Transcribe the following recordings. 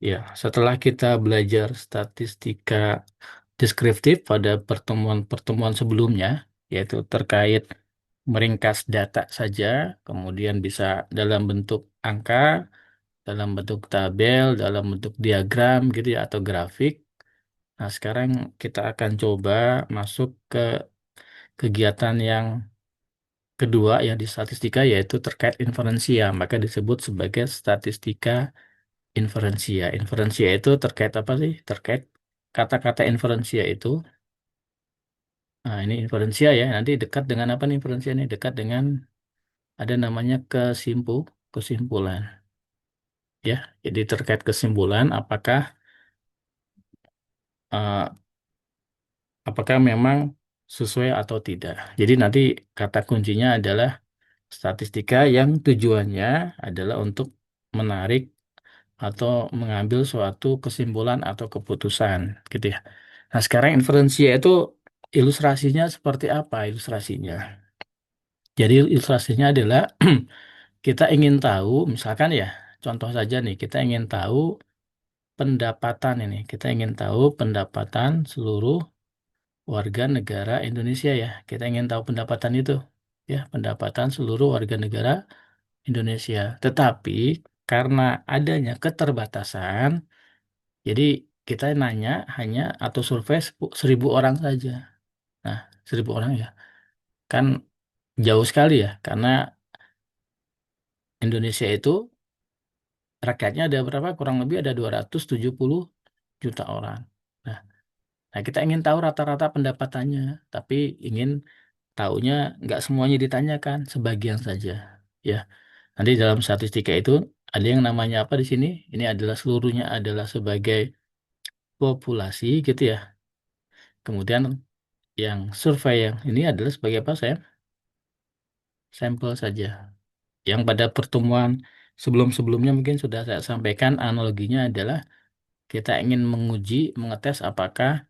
Ya, setelah kita belajar statistika deskriptif pada pertemuan-pertemuan sebelumnya, yaitu terkait meringkas data saja, kemudian bisa dalam bentuk angka, dalam bentuk tabel, dalam bentuk diagram gitu ya, atau grafik. Nah, sekarang kita akan coba masuk ke kegiatan yang kedua ya di statistika, yaitu terkait inferensia, maka disebut sebagai statistika inferensia. Inferensia itu terkait apa sih? Terkait kata-kata inferensia itu. Nah, ini inferensia ya. Nanti dekat dengan apa nih inferensia ini? Dekat dengan ada namanya kesimpulan. Ya, jadi terkait kesimpulan eh, apakah memang sesuai atau tidak. Jadi nanti kata kuncinya adalah statistika yang tujuannya adalah untuk menarik atau mengambil suatu kesimpulan atau keputusan gitu ya. Nah, sekarang inferensia itu ilustrasinya seperti apa ilustrasinya? Jadi ilustrasinya adalah kita ingin tahu, misalkan ya, contoh saja nih, kita ingin tahu pendapatan ini. Kita ingin tahu pendapatan seluruh warga negara Indonesia ya. Kita ingin tahu pendapatan itu. Ya, pendapatan seluruh warga negara Indonesia. Tetapi karena adanya keterbatasan, jadi kita nanya hanya atau survei 1.000 orang saja. Nah, 1.000 orang ya. Kan jauh sekali ya, karena Indonesia itu rakyatnya ada berapa? Kurang lebih ada 270 juta orang. Nah, nah kita ingin tahu rata-rata pendapatannya, tapi ingin tahunya nggak semuanya ditanyakan, sebagian saja. Ya, nanti dalam statistika itu ada yang namanya apa di sini? Ini adalah seluruhnya adalah sebagai populasi gitu ya. Kemudian yang survei yang ini adalah sebagai apa saya? Sampel saja. Yang pada pertemuan sebelum-sebelumnya mungkin sudah saya sampaikan analoginya adalah kita ingin mengetes apakah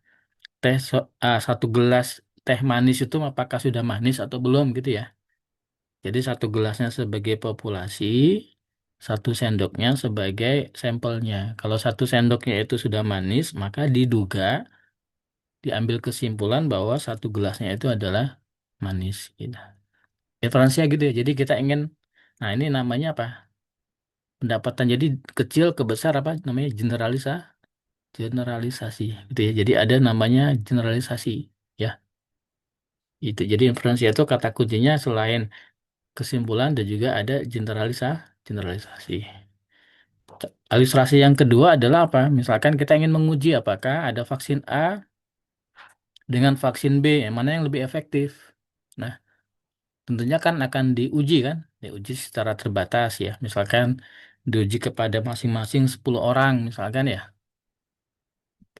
satu gelas teh manis itu apakah sudah manis atau belum gitu ya. Jadi satu gelasnya sebagai populasi, satu sendoknya sebagai sampelnya. Kalau satu sendoknya itu sudah manis, maka diambil kesimpulan bahwa satu gelasnya itu adalah manis. Gitu. Inferensinya gitu ya. Jadi kita ingin, nah ini namanya apa? Pendapatan jadi kecil ke besar apa namanya generalisasi gitu ya. Jadi ada namanya generalisasi ya. Itu jadi inferensi itu kata kuncinya selain kesimpulan dan juga ada generalisasi. Ilustrasi yang kedua adalah apa? Misalkan kita ingin menguji apakah ada vaksin A dengan vaksin B, yang mana yang lebih efektif. Nah, tentunya kan akan diuji secara terbatas ya. Misalkan diuji kepada masing-masing 10 orang misalkan ya.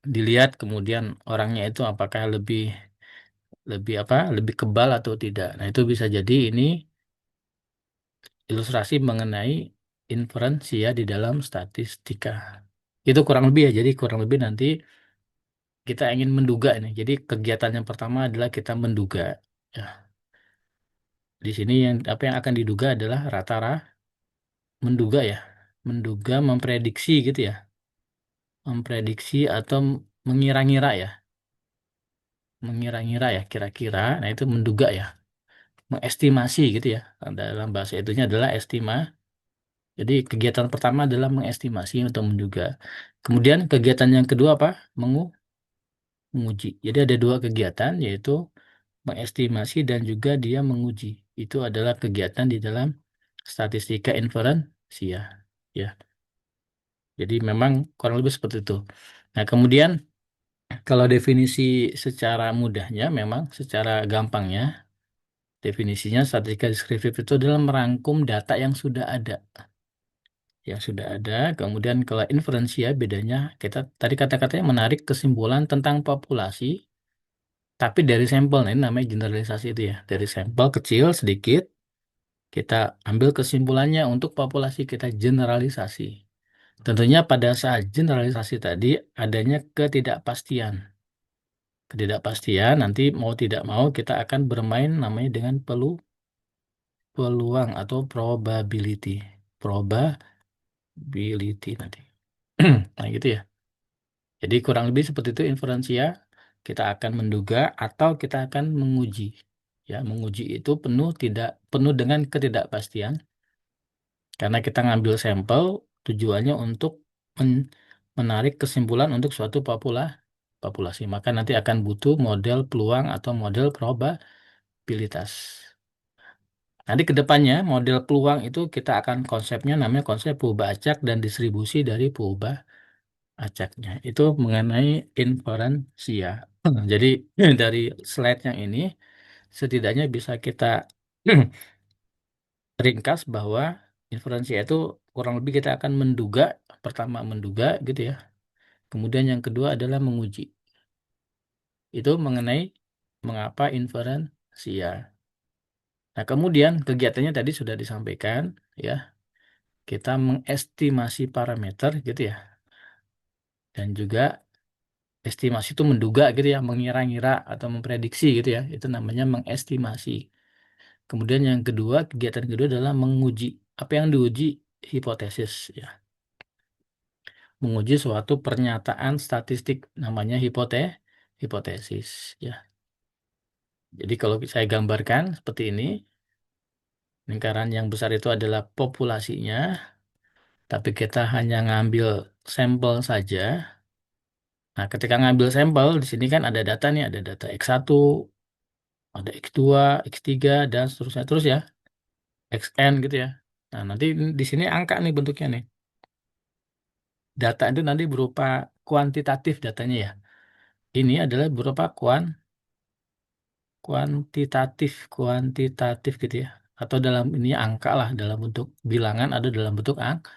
Dilihat kemudian orangnya itu apakah lebih lebih apa? Lebih kebal atau tidak. Nah, itu bisa jadi ini ilustrasi mengenai inferensi ya di dalam statistika. Itu kurang lebih ya. Jadi kurang lebih nanti kita ingin menduga ini. Jadi kegiatan yang pertama adalah kita menduga. Ya, di sini yang apa yang akan diduga adalah rata-rata menduga ya. Menduga, memprediksi gitu ya. Memprediksi atau mengira-ngira ya. Mengira-ngira ya kira-kira. Nah, itu menduga ya. Mengestimasi gitu ya. Dalam bahasa itunya adalah Jadi kegiatan pertama adalah mengestimasi atau menduga. Kemudian kegiatan yang kedua apa? Menguji. Jadi ada dua kegiatan yaitu mengestimasi dan juga dia menguji. Itu adalah kegiatan di dalam statistika inferensia. Ya. Jadi memang kurang lebih seperti itu. Nah, kemudian kalau definisi secara mudahnya memang secara gampangnya definisinya statistika deskriptif itu adalah merangkum data yang sudah ada. Yang sudah ada. Kemudian kalau inferensia bedanya kita tadi kata-katanya menarik kesimpulan tentang populasi tapi dari sampel. Nah, ini namanya generalisasi itu ya. Dari sampel kecil sedikit kita ambil kesimpulannya untuk populasi kita generalisasi. Tentunya pada saat generalisasi tadi adanya ketidakpastian. Ketidakpastian nanti mau tidak mau kita akan bermain namanya dengan peluang atau probability. Probability nanti. Nah, gitu ya. Jadi kurang lebih seperti itu inferensia. Kita akan menduga atau kita akan menguji. Ya, menguji itu penuh dengan ketidakpastian karena kita ngambil sampel tujuannya untuk menarik kesimpulan untuk suatu populasi. Maka nanti akan butuh model peluang atau model probabilitas. Nanti ke depannya model peluang itu kita akan konsepnya namanya konsep perubahan acak dan distribusi dari perubahan acaknya. Itu mengenai inferensia. Jadi dari slide yang ini setidaknya bisa kita ringkas bahwa inferensia itu kurang lebih kita akan menduga, pertama menduga gitu ya. Kemudian yang kedua adalah menguji. Itu mengenai mengapa inferensia. Nah, kemudian kegiatannya tadi sudah disampaikan ya. Kita mengestimasi parameter gitu ya. Dan juga estimasi itu menduga gitu ya, mengira-ngira atau memprediksi gitu ya. Itu namanya mengestimasi. Kemudian yang kedua, kegiatan kedua adalah menguji. Apa yang diuji? Hipotesis ya. Menguji suatu pernyataan statistik namanya hipotesis ya. Jadi kalau saya gambarkan seperti ini, lingkaran yang besar itu adalah populasinya, tapi kita hanya ngambil sampel saja. Nah, ketika ngambil sampel, di sini kan ada data nih, ada data X1, ada X2, X3, dan seterusnya terus ya, XN gitu ya. Nah, nanti di sini angka nih bentuknya nih. Data itu nanti berupa kuantitatif datanya ya. Ini adalah berupa kuantitatif gitu ya. Atau dalam ini angka lah, dalam bentuk bilangan, ada dalam bentuk angka.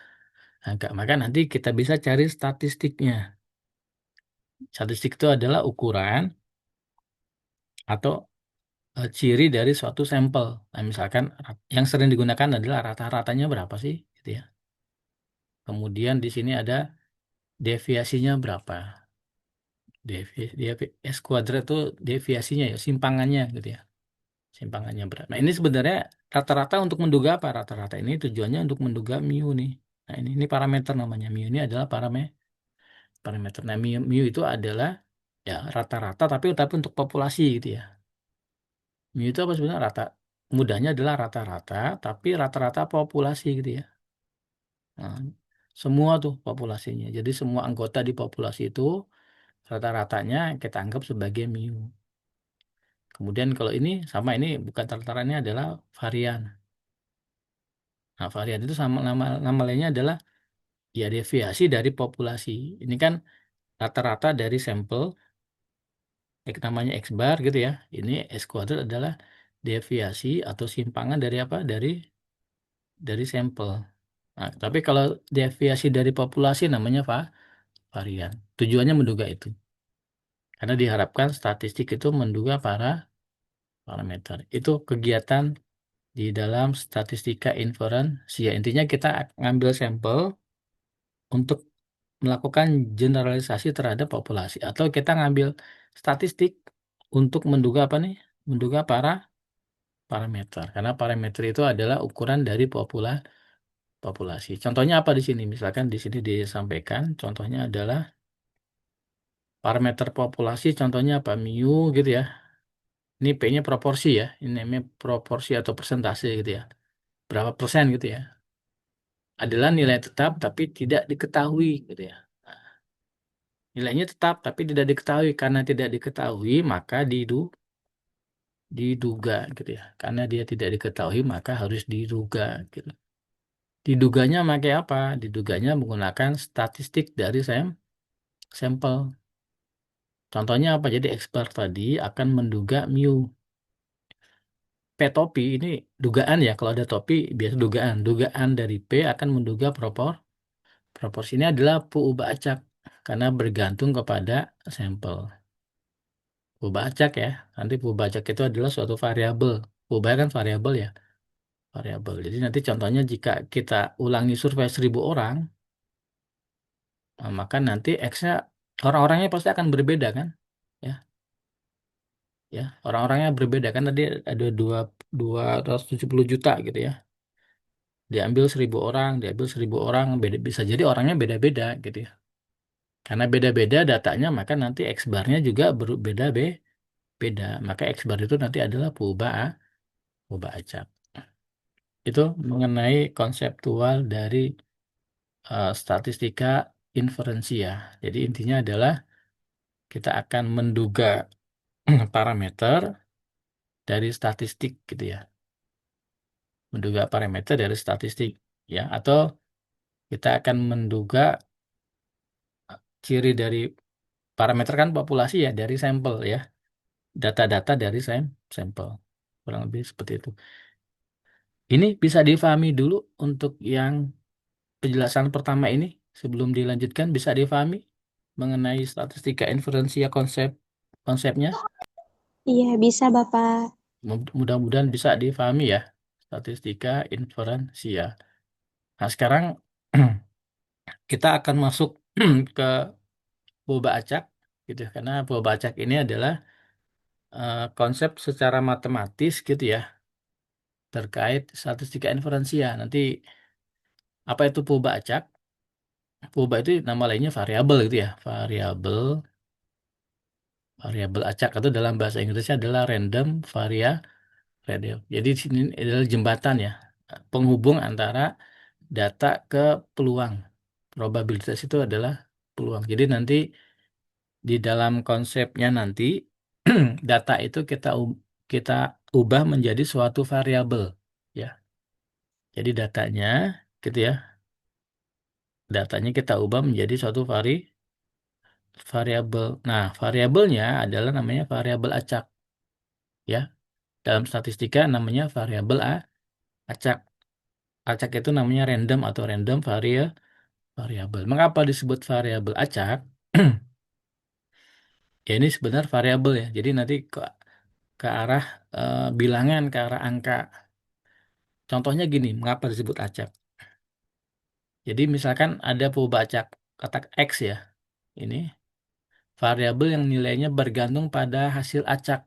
Maka nanti kita bisa cari statistiknya. Statistik itu adalah ukuran atau ciri dari suatu sampel. Nah, misalkan yang sering digunakan adalah rata-ratanya berapa sih, gitu ya. Kemudian di sini ada deviasinya berapa. S kuadrat itu deviasinya ya, simpangannya gitu ya. Simpangannya berapa. Nah, ini sebenarnya rata-rata untuk menduga apa? Rata-rata ini tujuannya untuk menduga mu nih. Nah, ini parameter namanya. Mu ini adalah parameter. Nah, mu itu adalah ya rata-rata tapi untuk populasi gitu ya. Mu itu apa sebenarnya rata? Mudahnya adalah rata-rata, tapi rata-rata populasi gitu ya. Nah, semua tuh populasinya. Jadi semua anggota di populasi itu rata-ratanya kita anggap sebagai mu. Kemudian kalau ini sama ini bukan rata-rata ini adalah varian. Nah, varian itu sama nama lainnya adalah ya deviasi dari populasi. Ini kan rata-rata dari sampel, namanya X bar gitu ya. Ini S kuadrat adalah deviasi atau simpangan dari apa? Dari sampel. Nah, tapi kalau deviasi dari populasi namanya varian. Tujuannya menduga itu. Karena diharapkan statistik itu menduga parameter. Itu kegiatan di dalam statistika inferensi. Ya, intinya kita ngambil sampel untuk melakukan generalisasi terhadap populasi. Atau kita ngambil statistik untuk menduga apa nih? Menduga parameter. Karena parameter itu adalah ukuran dari populasi. Contohnya apa di sini? Misalkan di sini disampaikan, contohnya adalah parameter populasi, contohnya apa? Mu gitu ya. Ini P-nya proporsi ya. Ini namanya proporsi atau persentase gitu ya. Berapa persen gitu ya. Adalah nilai tetap tapi tidak diketahui gitu ya. Nilainya tetap tapi tidak diketahui. Karena tidak diketahui maka diduga gitu ya. Karena dia tidak diketahui maka harus diduga gitu. Diduganya pakai apa? Diduganya menggunakan statistik dari sampel. Contohnya apa? Jadi expert tadi akan menduga mu. P topi ini dugaan ya. Kalau ada topi biasa dugaan. Dugaan dari P akan menduga proporsi ini adalah perubahan acak karena bergantung kepada sampel. Perubahan acak ya. Nanti perubahan acak itu adalah suatu variabel. Perubahan kan variabel ya. Variabel. Jadi nanti contohnya jika kita ulangi survei 1.000 orang, maka nanti X-nya orang-orangnya pasti akan berbeda kan? Ya, ya. Orang-orangnya berbeda kan tadi ada 270 juta gitu ya. diambil 1.000 orang, beda, bisa jadi orangnya beda-beda gitu ya. Karena beda-beda datanya, maka nanti X barnya juga berbeda beda. Maka X bar itu nanti adalah perubahan acak. Itu mengenai konseptual dari statistika inferensia. Jadi intinya adalah kita akan menduga parameter dari statistik gitu ya. Menduga parameter dari statistik ya, atau kita akan menduga ciri dari parameter kan populasi ya, dari sampel ya. Data-data dari sampel. Kurang lebih seperti itu. Ini bisa difahami dulu untuk yang penjelasan pertama ini sebelum dilanjutkan, bisa difahami mengenai statistika inferensia konsepnya. Iya, bisa Bapak. Mudah-mudahan bisa difahami ya, statistika inferensia. Nah, sekarang kita akan masuk ke boba acak gitu ya. Karena boba acak ini adalah konsep secara matematis gitu ya terkait statistika inferensia. Nanti apa itu boba acak? Boba itu nama lainnya variabel gitu ya. Variabel acak itu dalam bahasa Inggrisnya adalah random variable. Jadi di sini adalah jembatan ya, penghubung antara data ke peluang. Probabilitas itu adalah peluang. Jadi nanti di dalam konsepnya nanti data itu kita ubah menjadi suatu variabel ya. Jadi gitu ya. Datanya kita ubah menjadi suatu variabel. Nah, variabelnya adalah namanya variabel acak ya. Dalam statistika namanya acak. Acak itu namanya random atau random variabel. Mengapa disebut variabel acak? Ya ini sebenarnya variabel ya. Jadi nanti ke arah bilangan, ke arah angka. Contohnya gini, mengapa disebut acak? Jadi misalkan ada perubahan acak kata X ya. Ini variabel yang nilainya bergantung pada hasil acak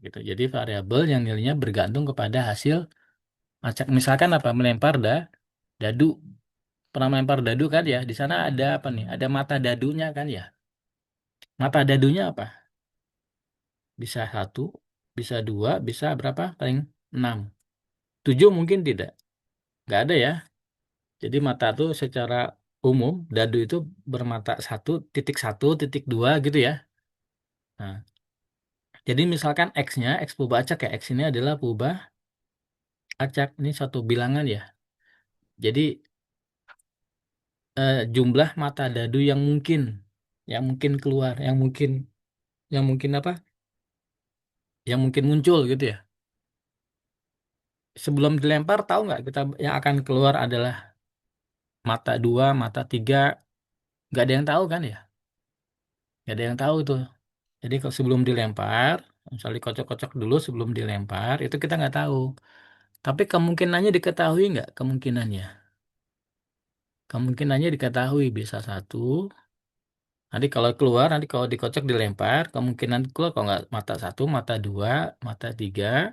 gitu. Jadi variabel yang nilainya bergantung kepada hasil acak. Misalkan apa? Melempar dadu. Pernah melempar dadu kan ya? Di sana ada apa nih? Ada mata dadunya kan ya? Mata dadunya apa? Bisa satu, bisa dua, bisa berapa? Paling enam. Tujuh mungkin tidak. Nggak ada ya. Jadi mata itu secara umum, dadu itu bermata satu, titik dua gitu ya. Nah, jadi misalkan X-nya, X perubahan acak ya. X ini adalah perubahan acak. Ini suatu bilangan ya. Jadi jumlah mata dadu yang mungkin keluar, yang mungkin apa? Yang mungkin muncul gitu ya. Sebelum dilempar tahu nggak kita yang akan keluar adalah mata dua, mata tiga, nggak ada yang tahu kan ya? Nggak ada yang tahu tuh. Jadi kalau sebelum dilempar, misalnya dikocok-kocok dulu sebelum dilempar, itu kita nggak tahu. Tapi kemungkinannya diketahui nggak? Kemungkinannya. Kemungkinannya diketahui bisa satu. Nanti kalau dikocok dilempar, kemungkinan keluar kalau nggak mata satu, mata dua, mata tiga,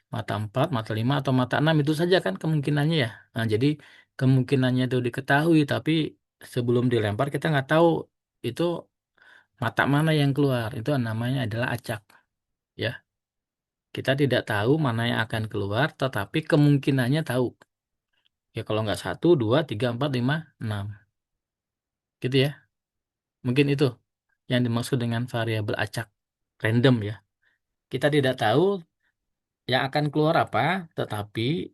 mata empat, mata lima, atau mata enam itu saja kan kemungkinannya ya. Nah, jadi kemungkinannya itu diketahui, tapi sebelum dilempar kita nggak tahu itu mata mana yang keluar. Itu namanya adalah acak. Ya, kita tidak tahu mana yang akan keluar, tetapi kemungkinannya tahu. Ya kalau nggak satu, dua, tiga, empat, lima, enam, gitu ya. Mungkin itu yang dimaksud dengan variabel acak random ya. Kita tidak tahu yang akan keluar apa, tetapi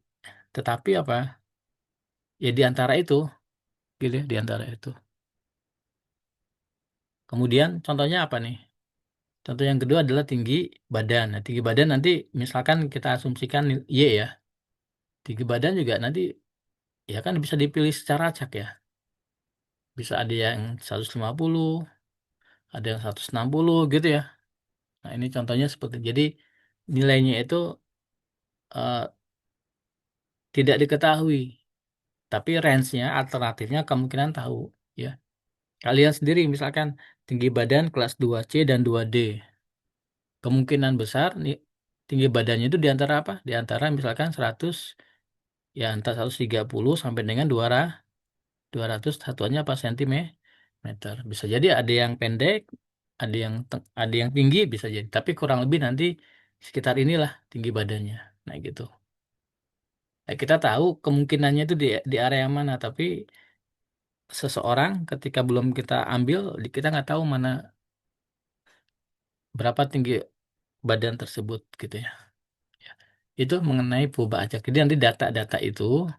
tetapi apa? Ya di antara itu, gitu ya, di antara itu. Kemudian contohnya apa nih? Contoh yang kedua adalah tinggi badan. Nah, tinggi badan nanti misalkan kita asumsikan Y ya. Tinggi badan juga nanti ya kan bisa dipilih secara acak ya. Bisa ada yang 150, ada yang 160 gitu ya. Nah, ini contohnya seperti jadi nilainya itu eh, tidak diketahui, tapi range-nya alternatifnya kemungkinan tahu ya. Kalian sendiri misalkan tinggi badan kelas 2C dan 2D. Kemungkinan besar nih tinggi badannya itu di antara apa? Di antara misalkan 100 Ya antara 130 sampai dengan 200 satuannya apa sentimeter. Bisa jadi ada yang pendek, ada yang tinggi bisa jadi. Tapi kurang lebih nanti sekitar inilah tinggi badannya. Nah gitu. Nah, kita tahu kemungkinannya itu di area mana, tapi seseorang ketika belum kita ambil, kita nggak tahu mana berapa tinggi badan tersebut gitu ya. Ya. Itu mengenai perubahan acak. Jadi nanti data-data itu,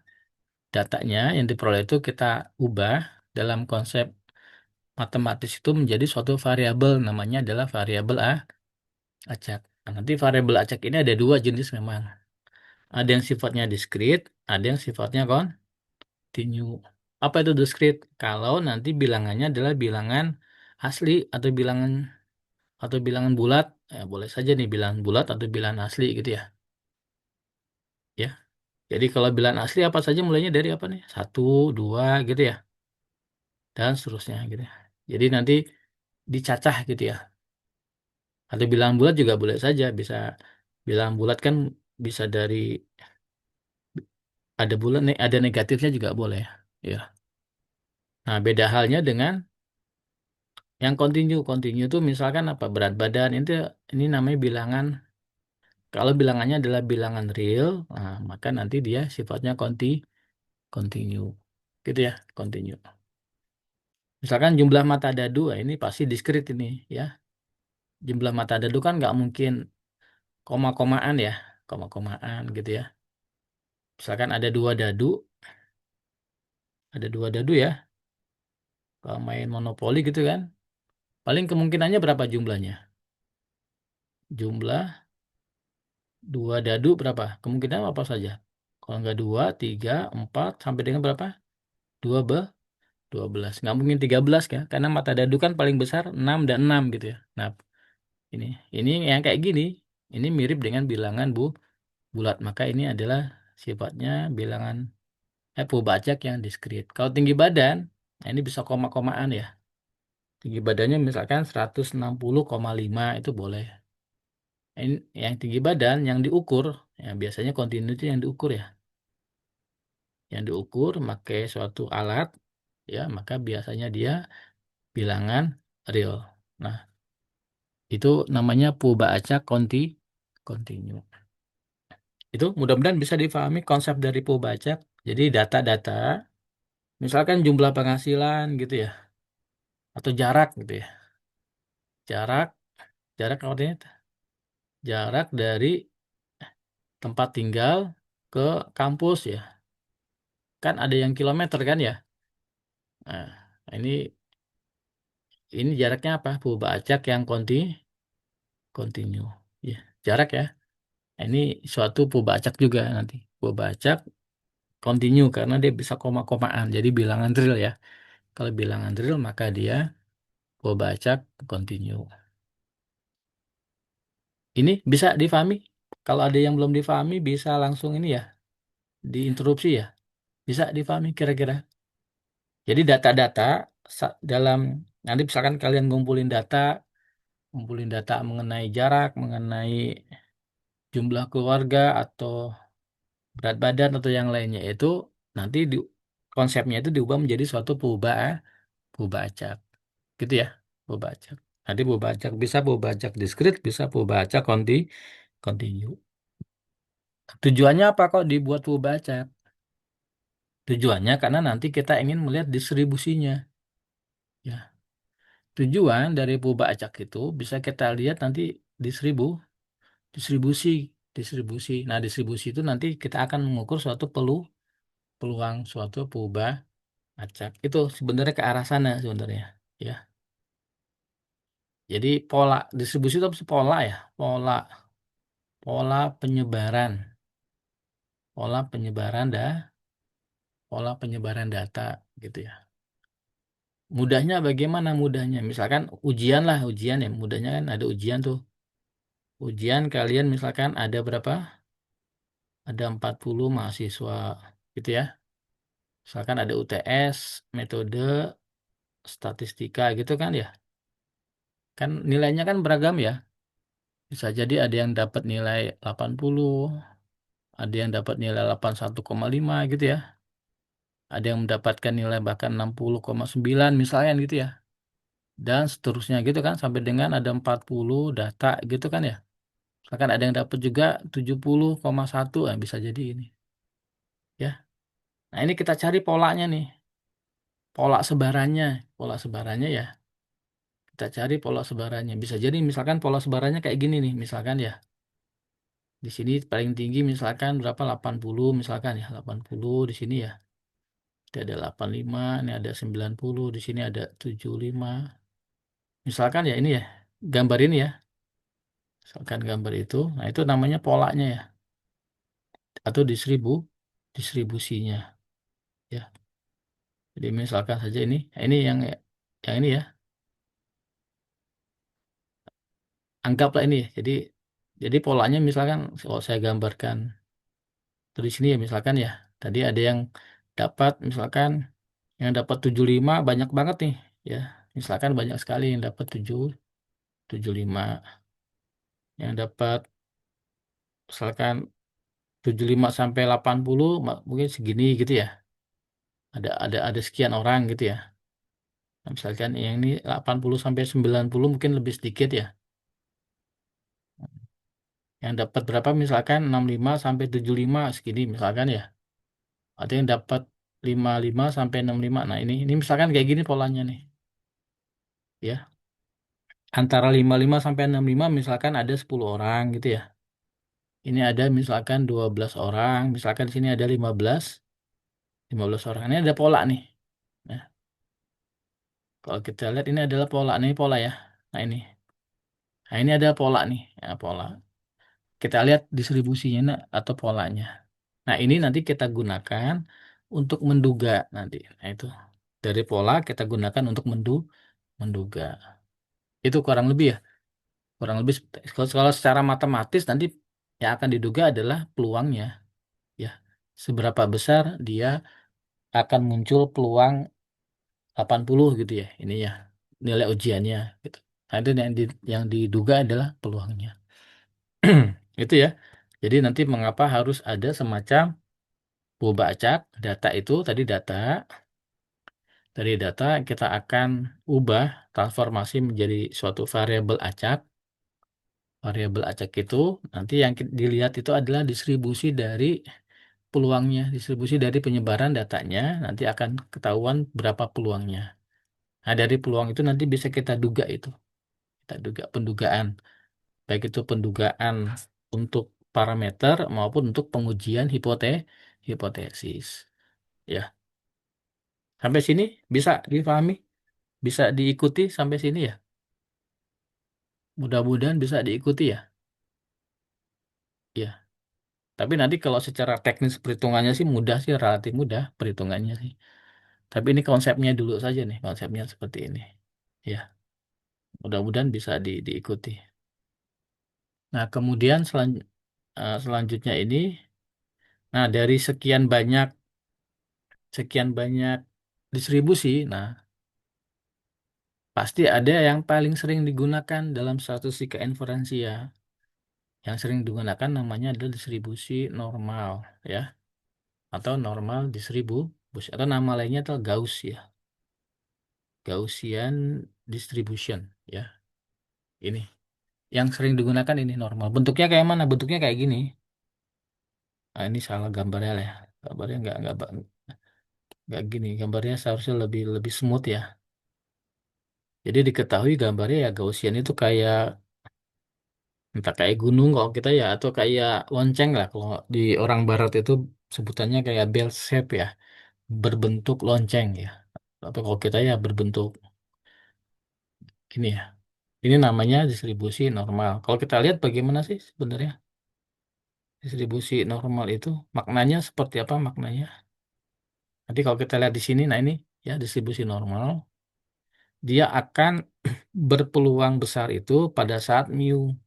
datanya yang diperoleh itu kita ubah dalam konsep matematis itu menjadi suatu variabel, namanya adalah variabel acak. Nah, nanti variabel acak ini ada dua jenis memang. Ada yang sifatnya diskrit, ada yang sifatnya kontinu. Apa itu diskrit? Kalau nanti bilangannya adalah bilangan asli atau bilangan bulat, ya boleh saja nih bilangan bulat atau bilangan asli gitu ya. Ya. Jadi kalau bilangan asli apa saja mulainya dari apa nih? Satu, dua gitu ya, dan seterusnya gitu ya. Jadi nanti dicacah gitu ya. Atau bilangan bulat juga boleh saja, bisa bilangan bulat kan bisa dari ada bulat ada negatifnya juga boleh. Ya. Nah, beda halnya dengan yang kontinu. Kontinu itu misalkan apa? Berat badan itu ini namanya bilangan. Kalau bilangannya adalah bilangan real, nah, maka nanti dia sifatnya kontinu. Gitu ya, kontinu. Misalkan jumlah mata dadu, ini pasti diskrit ini ya. Jumlah mata dadu kan nggak mungkin koma-komaan ya, koma-komaan gitu ya. Misalkan ada dua dadu ya. Kalau main monopoli gitu kan, paling kemungkinannya berapa jumlahnya? Jumlah dua dadu berapa? Kemungkinan apa saja? Kalau nggak dua, tiga, empat, sampai dengan berapa? Dua 12. Nggak mungkin 13 kan? Karena mata dadu kan paling besar 6 dan 6 gitu ya. Nah, ini ini yang kayak gini. Ini mirip dengan bilangan bulat. Maka ini adalah sifatnya bilangan Bacak yang diskrit. Kalau tinggi badan, nah ini bisa koma-komaan ya. Tinggi badannya misalkan 160,5 itu boleh. Ini yang tinggi badan yang diukur, ya biasanya continuity yang diukur ya. Yang diukur pakai suatu alat, ya maka biasanya dia bilangan real. Nah, itu namanya acak kontinu. Itu mudah-mudahan bisa difahami konsep dari acak. Jadi data-data, misalkan jumlah penghasilan gitu ya, atau jarak gitu ya. Jarak, jarak artinya jarak dari tempat tinggal ke kampus ya. Kan ada yang kilometer kan ya. Nah, ini jaraknya apa? Acak yang kontinu. Ya, jarak ya. Nah, ini suatu acak juga nanti. Acak kontinu karena dia bisa koma-komaan. Jadi bilangan drill ya. Kalau bilangan drill maka dia acak kontinu. Ini bisa difahami? Kalau ada yang belum difahami bisa langsung ini ya, diinterupsi ya. Bisa difahami kira-kira. Jadi data-data dalam nanti misalkan kalian ngumpulin data mengenai jarak, mengenai jumlah keluarga atau berat badan atau yang lainnya itu nanti konsepnya itu diubah menjadi suatu perubahan acak. Gitu ya, perubahan acak. Nanti perubahan acak bisa perubahan acak diskrit, bisa perubahan acak kontinu. Tujuannya apa kok dibuat perubahan acak? Tujuannya karena nanti kita ingin melihat distribusinya. Ya, tujuan dari perubahan acak itu bisa kita lihat nanti distribusi, distribusi. Nah, distribusi itu nanti kita akan mengukur suatu peluang suatu perubahan acak. Itu sebenarnya ke arah sana sebenarnya, ya. Jadi pola distribusi itu apa sih? Pola ya, pola pola penyebaran, pola penyebaran pola penyebaran data gitu ya. Mudahnya bagaimana mudahnya? Misalkan ujian lah, ujian ya. Mudahnya kan ada ujian tuh. Ujian kalian misalkan ada berapa? Ada 40 mahasiswa gitu ya. Misalkan ada UTS, metode statistika gitu kan ya. Kan nilainya kan beragam ya. Bisa jadi ada yang dapat nilai 80, ada yang dapat nilai 81,5 gitu ya, ada yang mendapatkan nilai bahkan 60,9 misalnya gitu ya, dan seterusnya gitu kan, sampai dengan ada 40 data gitu kan ya. Misalkan ada yang dapat juga 70,1, nah bisa jadi ini ya. Nah ini kita cari polanya nih, pola sebarannya, pola sebarannya ya. Kita cari pola sebarannya. Bisa jadi misalkan pola sebarannya kayak gini nih, misalkan ya. Di sini paling tinggi misalkan berapa? 80 misalkan ya, 80 di sini ya. Ini ada 85, ini ada 90, di sini ada 75. Misalkan ya ini ya, gambar ini ya. Misalkan gambar itu, nah itu namanya polanya ya, atau distribusinya ya. Jadi misalkan saja ini, nah, ini yang ini ya. Anggaplah ini ya. Jadi polanya misalkan kalau saya gambarkan dari sini ya misalkan ya. Tadi ada yang dapat misalkan yang dapat 75 banyak banget nih ya. Misalkan banyak sekali yang dapat 75. Yang dapat misalkan 75 sampai 80 mungkin segini gitu ya. Ada sekian orang gitu ya. Nah, misalkan yang ini 80 sampai 90 mungkin lebih sedikit ya. Yang dapat berapa misalkan 65 sampai 75 segini misalkan ya. Ada yang dapat 55 sampai 65. Nah, ini misalkan kayak gini polanya nih. Ya. Antara 55 sampai 65 misalkan ada 10 orang gitu ya. Ini ada misalkan 12 orang, misalkan di sini ada 15 orang. Ini ada pola nih. Nah, kalau kita lihat ini adalah pola nih, pola ya. Nah, ini. Nah, ini ada pola nih, ya, pola. Kita lihat distribusinya nah, atau polanya. Nah, ini nanti kita gunakan untuk menduga nanti. Nah, itu dari pola kita gunakan untuk menduga. Itu kurang lebih ya. Kurang lebih kalau secara matematis nanti yang akan diduga adalah peluangnya ya. Seberapa besar dia akan muncul peluang 80 gitu ya. Ini ya nilai ujiannya gitu. Nah, itu yang diduga adalah peluangnya. Itu ya. Jadi nanti mengapa harus ada semacam boba acak data itu tadi data. Dari data kita akan ubah transformasi menjadi suatu variabel acak. Variabel acak itu nanti yang dilihat itu adalah distribusi dari peluangnya, distribusi dari penyebaran datanya, nanti akan ketahuan berapa peluangnya. Nah, dari peluang itu nanti bisa kita duga itu. Kita duga pendugaan, baik itu pendugaan untuk parameter maupun untuk pengujian hipotesis. Ya, sampai sini bisa dipahami, bisa diikuti sampai sini ya. Mudah-mudahan bisa diikuti ya. Ya. Tapi nanti kalau secara teknis perhitungannya sih mudah sih, relatif mudah perhitungannya sih. Tapi ini konsepnya dulu saja nih, konsepnya seperti ini. Ya, mudah-mudahan bisa diikuti. Nah, kemudian selanjutnya ini, nah dari sekian banyak distribusi, nah pasti ada yang paling sering digunakan dalam statistika inferensia. Yang sering digunakan namanya adalah distribusi normal, ya, atau normal distribusi, atau nama lainnya adalah Gauss ya. Gaussian distribution ya. Ini yang sering digunakan ini normal. Bentuknya kayak mana? Bentuknya kayak gini. Nah, ini salah gambarnya lah ya. Gambarnya nggak gini. Gambarnya seharusnya lebih lebih smooth ya. Jadi diketahui gambarnya ya Gaussian itu kayak entah kayak gunung kalau kita ya atau kayak lonceng lah kalau di orang barat itu sebutannya kayak bell shape ya, berbentuk lonceng ya. Atau kalau kita ya berbentuk gini ya. Ini namanya distribusi normal. Kalau kita lihat bagaimana sih sebenarnya distribusi normal itu maknanya seperti apa maknanya? Nanti kalau kita lihat di sini, nah ini ya distribusi normal, dia akan berpeluang besar itu pada saat mu,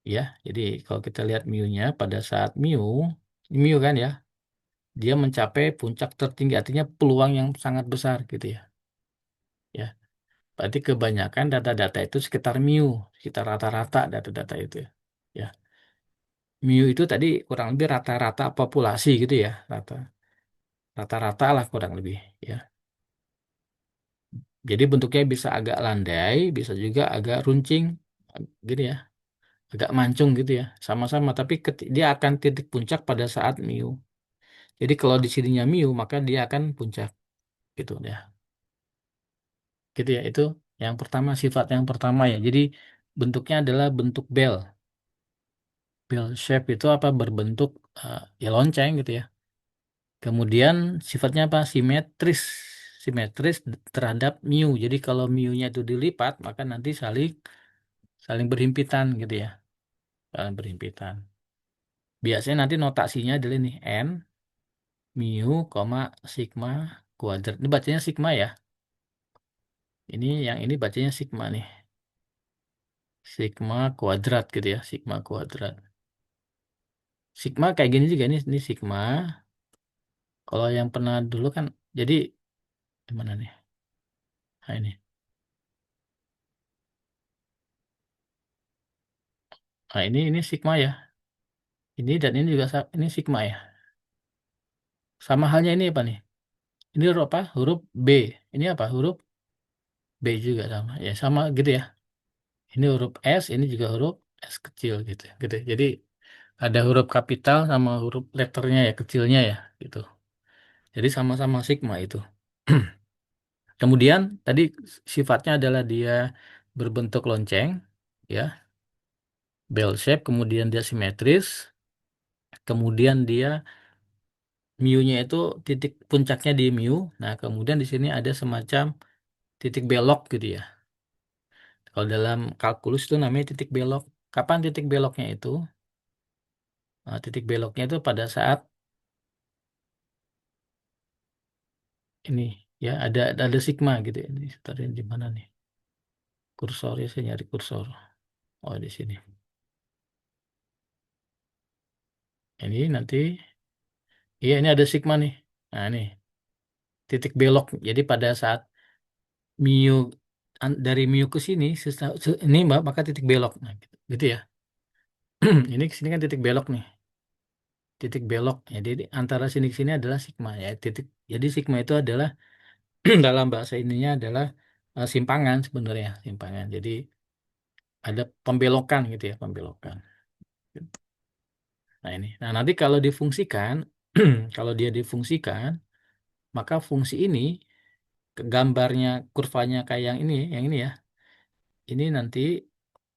ya. Jadi kalau kita lihat mu-nya pada saat mu kan ya, dia mencapai puncak tertinggi, artinya peluang yang sangat besar gitu ya. Ya, berarti kebanyakan data-data itu sekitar mu, sekitar rata-rata data-data itu ya. Ya. Mu itu tadi kurang lebih rata-rata populasi gitu ya, rata-rata lah kurang lebih ya. Jadi bentuknya bisa agak landai, bisa juga agak runcing gitu ya, agak mancung gitu ya. Sama-sama, tapi dia akan titik puncak pada saat mu. Jadi kalau di sininya mu, maka dia akan puncak gitu ya. Gitu ya, itu yang pertama, sifat yang pertama ya. Jadi bentuknya adalah bentuk bell. Bell shape itu apa? Berbentuk ya lonceng gitu ya. Kemudian sifatnya apa? Simetris. Simetris terhadap mu. Jadi kalau mu-nya itu dilipat, maka nanti saling saling berhimpitan gitu ya. Saling berhimpitan. Biasanya nanti notasinya adalah ini n mu, koma sigma kuadrat. Ini bacanya sigma ya. Yang ini bacanya sigma nih. Sigma kuadrat gitu ya. Sigma kuadrat. Sigma kayak gini juga ini sigma. Kalau yang pernah dulu kan, jadi gimana nih? Nah ini. Nah ini sigma ya. Ini dan ini juga ini sigma ya. Sama halnya ini apa nih? Ini huruf apa? Huruf B. Ini apa? Huruf B juga sama. Ya sama gitu ya. Ini huruf S, ini juga huruf S kecil gitu. Gitu. Jadi ada huruf kapital sama huruf letternya ya kecilnya ya gitu. Jadi sama-sama sigma itu. Kemudian tadi sifatnya adalah dia berbentuk lonceng ya, bell shape, kemudian dia simetris, kemudian dia mu-nya itu titik puncaknya di mu. Nah, kemudian di sini ada semacam titik belok gitu ya. Kalau dalam kalkulus itu namanya titik belok. Kapan titik beloknya itu? Nah, titik beloknya itu pada saat ini ya ada sigma gitu ya. Ini tadi di mana nih? Kursornya saya nyari kursor. Oh, di sini. Ini nanti iya ini ada sigma nih. Nah, ini titik belok. Jadi pada saat mu dari mu ke sini ini maka titik belok. Nah, gitu ya. Ini ke sini kan titik belok nih. Titik belok. Jadi antara sini ke sini adalah sigma ya. Jadi sigma itu adalah dalam bahasa ininya adalah simpangan sebenarnya, simpangan. Jadi ada pembelokan gitu ya, pembelokan. Nah ini. Nah nanti kalau difungsikan, kalau dia difungsikan, maka fungsi ini gambarnya kurvanya kayak yang ini ya. Ini nanti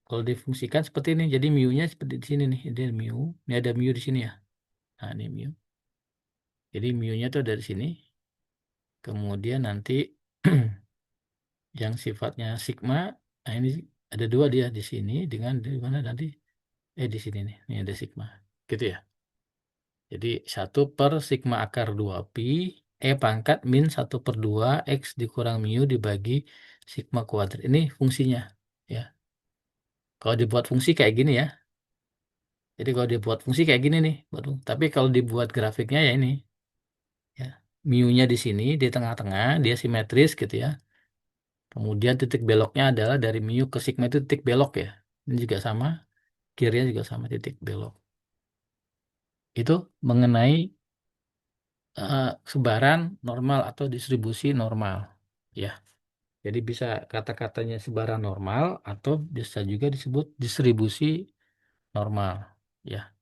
kalau difungsikan seperti ini. Jadi mu-nya seperti di sini nih. Ini mu. Ini ada mu di sini ya. Nah ini mu. Jadi mu-nya itu dari sini. Kemudian nanti yang sifatnya sigma, nah ini ada dua dia di sini dengan di mana nanti di sini nih, ini ada sigma, gitu ya. Jadi 1/sigma akar 2 pi pangkat min 1/2 x dikurang mu dibagi sigma kuadrat. Ini fungsinya, ya. Kalau dibuat fungsi kayak gini ya. Jadi kalau dibuat fungsi kayak gini nih, waduh. Tapi kalau dibuat grafiknya ya ini, ya. Mu-nya di sini di tengah-tengah, dia simetris gitu ya. Kemudian titik beloknya adalah dari mu ke sigma itu titik belok ya. Ini juga sama, kirinya juga sama titik belok. Itu mengenai sebaran normal atau distribusi normal. Ya, jadi bisa kata-katanya sebaran normal atau bisa juga disebut distribusi normal. Ya,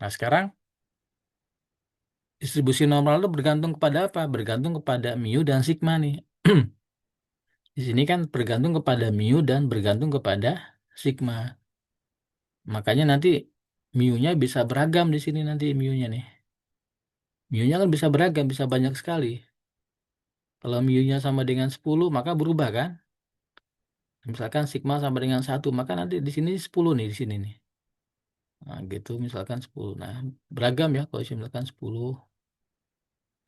nah sekarang distribusi normal itu bergantung kepada apa? Bergantung kepada mu dan sigma nih. Di sini kan bergantung kepada mu dan bergantung kepada sigma. Makanya nanti mu-nya bisa beragam di sini nanti mu-nya nih. Mu-nya kan bisa beragam, bisa banyak sekali. Kalau mu-nya sama dengan 10, maka berubah kan? Misalkan sigma sama dengan 1, maka nanti di sini 10 nih di sini nih. Nah, gitu misalkan 10. Nah, beragam ya kalau misalkan 10,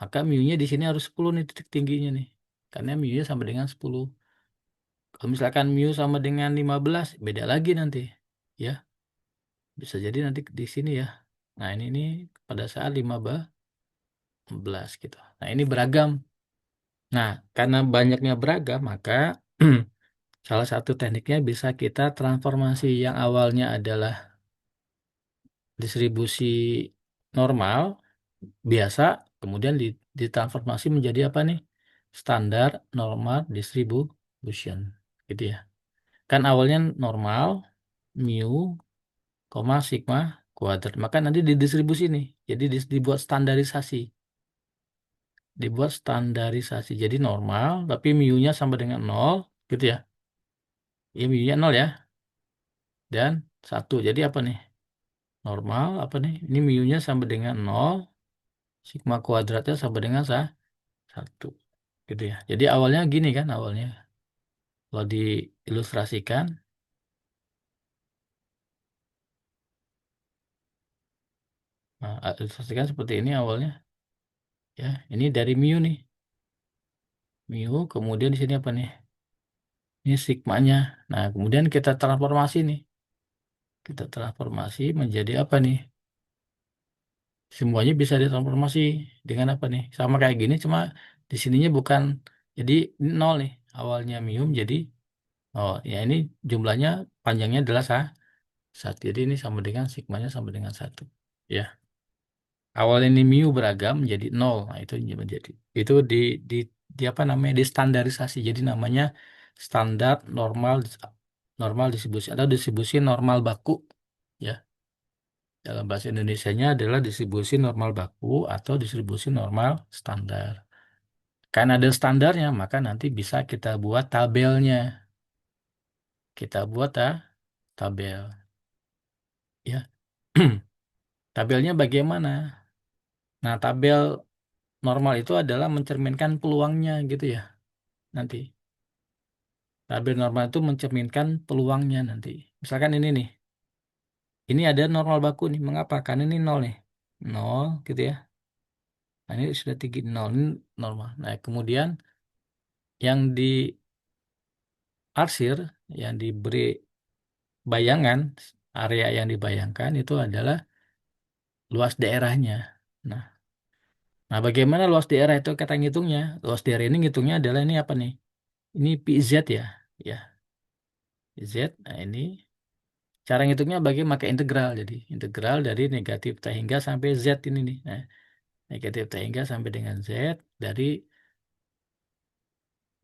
maka mu-nya di sini harus 10 nih titik tingginya nih. Karena mu-nya sama dengan 10. Kalau misalkan mu sama dengan 15, beda lagi nanti. Ya, bisa jadi nanti di sini ya. Nah, ini nih pada saat 15 gitu. Nah, ini beragam. Nah, karena banyaknya beragam, maka salah satu tekniknya bisa kita transformasi yang awalnya adalah distribusi normal biasa, kemudian ditransformasi menjadi apa nih? Standar normal distribution, gitu ya. Kan awalnya normal, mu, koma, sigma, kuadrat. Maka nanti didistribusi nih. Jadi dibuat standarisasi. Dibuat standarisasi. Jadi normal, tapi mu-nya sama dengan nol, gitu ya. Ya, mu-nya nol ya. Dan satu. Jadi apa nih? Normal, apa nih? Ini mu-nya sama dengan nol, sigma kuadratnya sama dengan satu. Gitu ya. Jadi awalnya gini kan awalnya. Kalau diilustrasikan, nah, ilustrasikan seperti ini awalnya. Ya, ini dari mu nih. Mu, kemudian di sini apa nih? Ini sigmanya. Nah, kemudian kita transformasi nih. Kita transformasi menjadi apa nih? Semuanya bisa ditransformasi dengan apa nih? Sama kayak gini, cuma di sininya bukan. Jadi ini nol nih. Awalnya mu jadi, oh ya ini jumlahnya panjangnya adalah satu. Jadi ini sama dengan sigmanya sama dengan satu. Ya. Awal ini mu beragam menjadi nol. Nah, itu menjadi itu di apa namanya? Distandarisasi. Jadi namanya standar normal normal distribusi atau distribusi normal baku ya. Dalam bahasa Indonesianya adalah distribusi normal baku atau distribusi normal standar. Karena ada standarnya, maka nanti bisa kita buat tabelnya. Kita buat tabel ya. Tabelnya bagaimana? Nah, tabel normal itu adalah mencerminkan peluangnya gitu ya. Nanti tabel normal itu mencerminkan peluangnya nanti. Misalkan ini nih, ini ada normal baku nih. Mengapa? Karena ini nol nih, nol gitu ya. Nah, ini sudah tinggi nol, ini normal. Nah, kemudian yang diarsir, yang diberi bayangan, area yang dibayangkan itu adalah luas daerahnya. Nah, nah bagaimana luas daerah itu kata ngitungnya? Luas daerah ini ngitungnya adalah ini apa nih? Ini PZ ya, ya PZ. Nah, ini cara ngitungnya bagi pakai integral. Jadi integral dari negatif T hingga sampai Z ini nih. Nah, negatif T hingga sampai dengan Z dari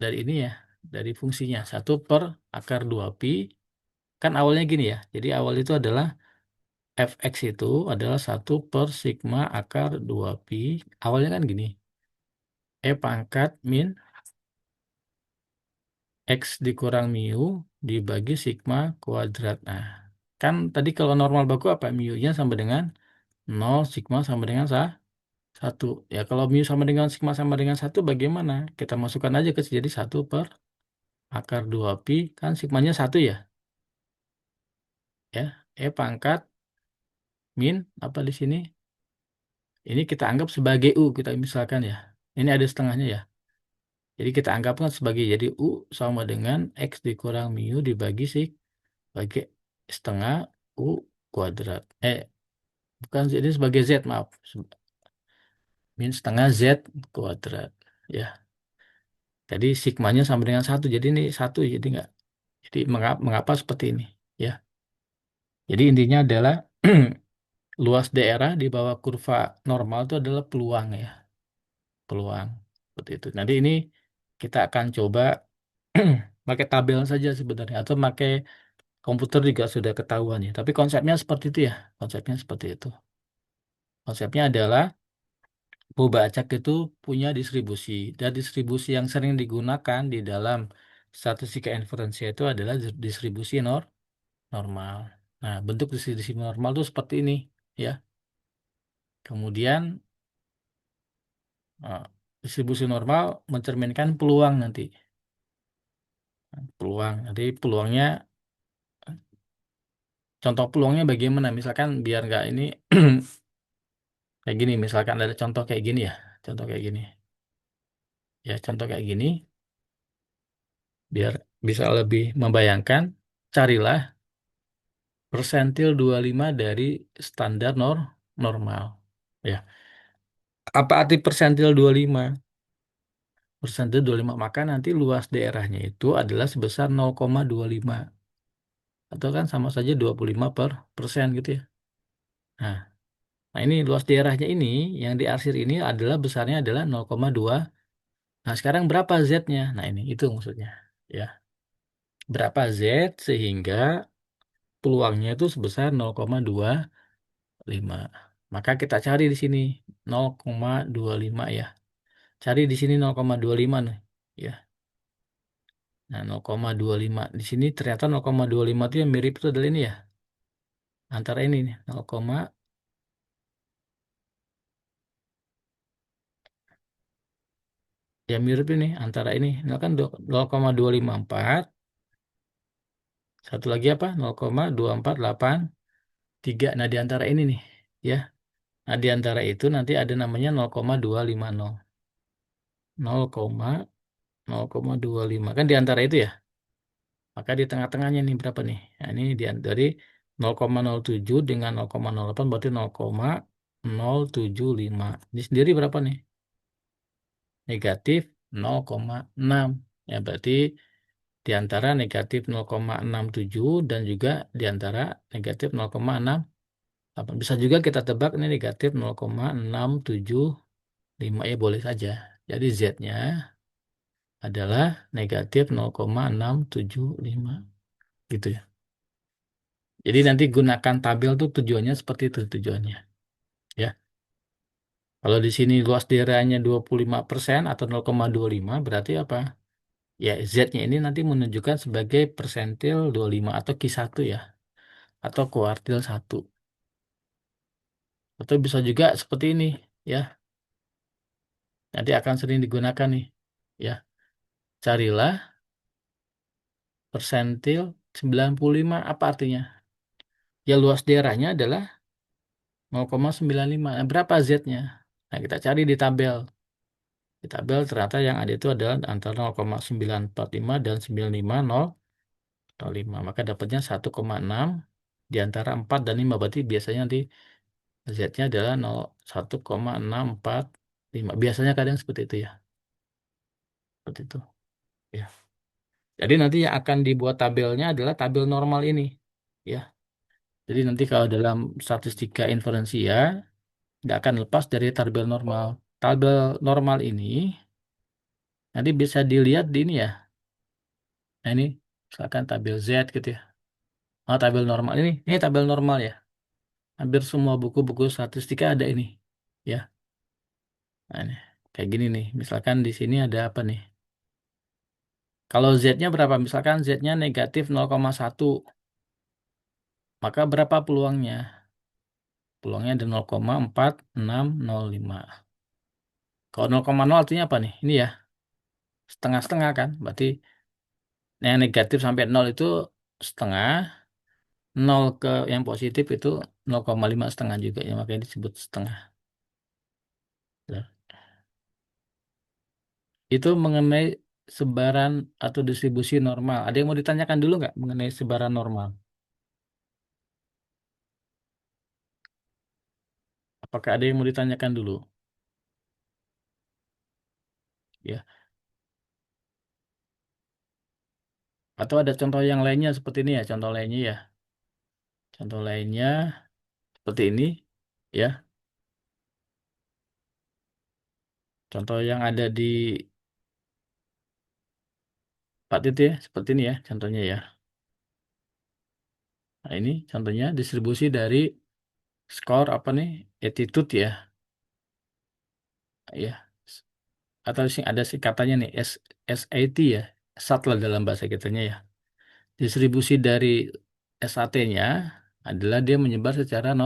ini ya, dari fungsinya satu per akar 2 pi. Kan awalnya gini ya. Jadi awal itu adalah fx itu adalah satu per sigma akar 2 pi. Awalnya kan gini. E pangkat min x dikurang mu dibagi sigma kuadrat. Nah, kan tadi kalau normal baku apa? Mu-nya sama dengan nol, sigma sama dengan satu. Ya kalau mu sama dengan sigma sama dengan satu bagaimana? Kita masukkan aja ke jadi satu per akar 2 pi. Kan sigmanya satu ya. Ya, E pangkat min apa di sini? Ini kita anggap sebagai U kita misalkan ya. Ini ada setengahnya ya. Jadi kita anggapkan sebagai jadi U sama dengan X dikurang mu dibagi bagi setengah U kuadrat. Bukan ini sebagai Z maaf. Min setengah Z kuadrat. Ya. Jadi sigmanya sama dengan satu. Jadi ini satu. Jadi enggak. Jadi mengapa seperti ini? Ya. Jadi intinya adalah luas daerah di bawah kurva normal itu adalah peluang ya. Peluang. Seperti itu. Nanti ini kita akan coba pakai tabel saja sebenarnya. Atau pakai komputer juga sudah ketahuan ya. Tapi konsepnya seperti itu ya. Konsepnya seperti itu. Konsepnya adalah boba acak itu punya distribusi. Dan distribusi yang sering digunakan di dalam statistika inferensia itu adalah distribusi normal. Nah, bentuk distribusi normal itu seperti ini ya. Kemudian eh, distribusi normal mencerminkan peluang nanti. Peluang. Nanti peluangnya, contoh peluangnya bagaimana? Misalkan biar nggak ini kayak gini. Misalkan ada contoh kayak gini ya. Contoh kayak gini. Ya, contoh kayak gini. Biar bisa lebih membayangkan, carilah persentil 25 dari standar normal. Ya. Apa arti persentil 25? Persentil 25, maka nanti luas daerahnya itu adalah sebesar 0,25. Atau kan sama saja 25 persen gitu ya. Nah, nah ini luas daerahnya ini yang diarsir ini adalah besarnya adalah 0,2. Nah, sekarang berapa Z-nya? Nah, ini itu maksudnya. Ya, berapa Z sehingga peluangnya itu sebesar 0,25. Maka kita cari di sini 0,25 ya. Cari di sini 0,25 nih. Ya. Nah, 0,25. Di sini ternyata 0,25 itu yang mirip itu adalah ini ya. Antara ini nih, 0, ya mirip ini antara ini. Nah, kan 0,254. Satu lagi apa? 0,2483. Nah, di antara ini nih, ya. Nah, di antara itu nanti ada namanya 0,250. 0,0,25 kan di antara itu ya. Maka di tengah-tengahnya nih berapa nih? Nah, ini dari 0,07 dengan 0,08 berarti 0,075. Ini sendiri berapa nih? Negatif 0,6. Ya, berarti di antara negatif 0,67 dan juga di antara negatif 0,68. Bisa juga kita tebak ini negatif 0,675 ya boleh saja. Jadi Z-nya adalah negatif 0,675 gitu ya. Jadi nanti gunakan tabel tuh tujuannya seperti itu tujuannya. Ya. Kalau di sini luas daerahnya 25% atau 0,25 berarti apa? Ya, Z-nya ini nanti menunjukkan sebagai persentil 25 atau Q1 ya. Atau kuartil 1. Atau bisa juga seperti ini ya. Nanti akan sering digunakan nih. Ya. Carilah persentil 95 apa artinya? Ya luas daerahnya adalah 0,95. Nah, berapa Z-nya? Nah, kita cari di tabel. Di tabel ternyata yang ada itu adalah antara 0,945 dan 95005. Maka dapatnya 1,6 di antara 4 dan 5. Berarti biasanya nanti Z-nya adalah 1,645. Biasanya kadang seperti itu ya. Seperti itu. Ya. Jadi nanti yang akan dibuat tabelnya adalah tabel normal ini. Ya. Jadi nanti kalau dalam statistika inferensia nggak akan lepas dari tabel normal. Tabel normal ini nanti bisa dilihat di ini ya. Nah ini misalkan tabel Z gitu ya. Oh, tabel normal ini tabel normal ya. Hampir semua buku-buku statistika ada ini. Ya. Nah, ini kayak gini nih. Misalkan di sini ada apa nih? Kalau Z-nya berapa? Misalkan Z-nya negatif 0,1. Maka berapa peluangnya? Peluangnya ada 0,4605. Kalau 0,0 artinya apa nih? Ini ya, setengah-setengah kan? Berarti yang negatif sampai 0 itu setengah, 0 ke yang positif itu 0,5 setengah juga ya, makanya disebut setengah. Ya. Itu mengenai sebaran atau distribusi normal. Ada yang mau ditanyakan dulu nggak mengenai sebaran normal? Apakah ada yang mau ditanyakan dulu? Ya. Atau ada contoh yang lainnya seperti ini ya, contoh lainnya ya. Contoh lainnya seperti ini ya. Contoh yang ada di Pak Tit ya, seperti ini ya contohnya ya. Nah, ini contohnya distribusi dari skor apa nih? Attitude ya. Ya. Atau sih ada singkatannya nih SAT ya. SAT lah dalam bahasa kitanya ya. Distribusi dari SAT-nya adalah dia menyebar secara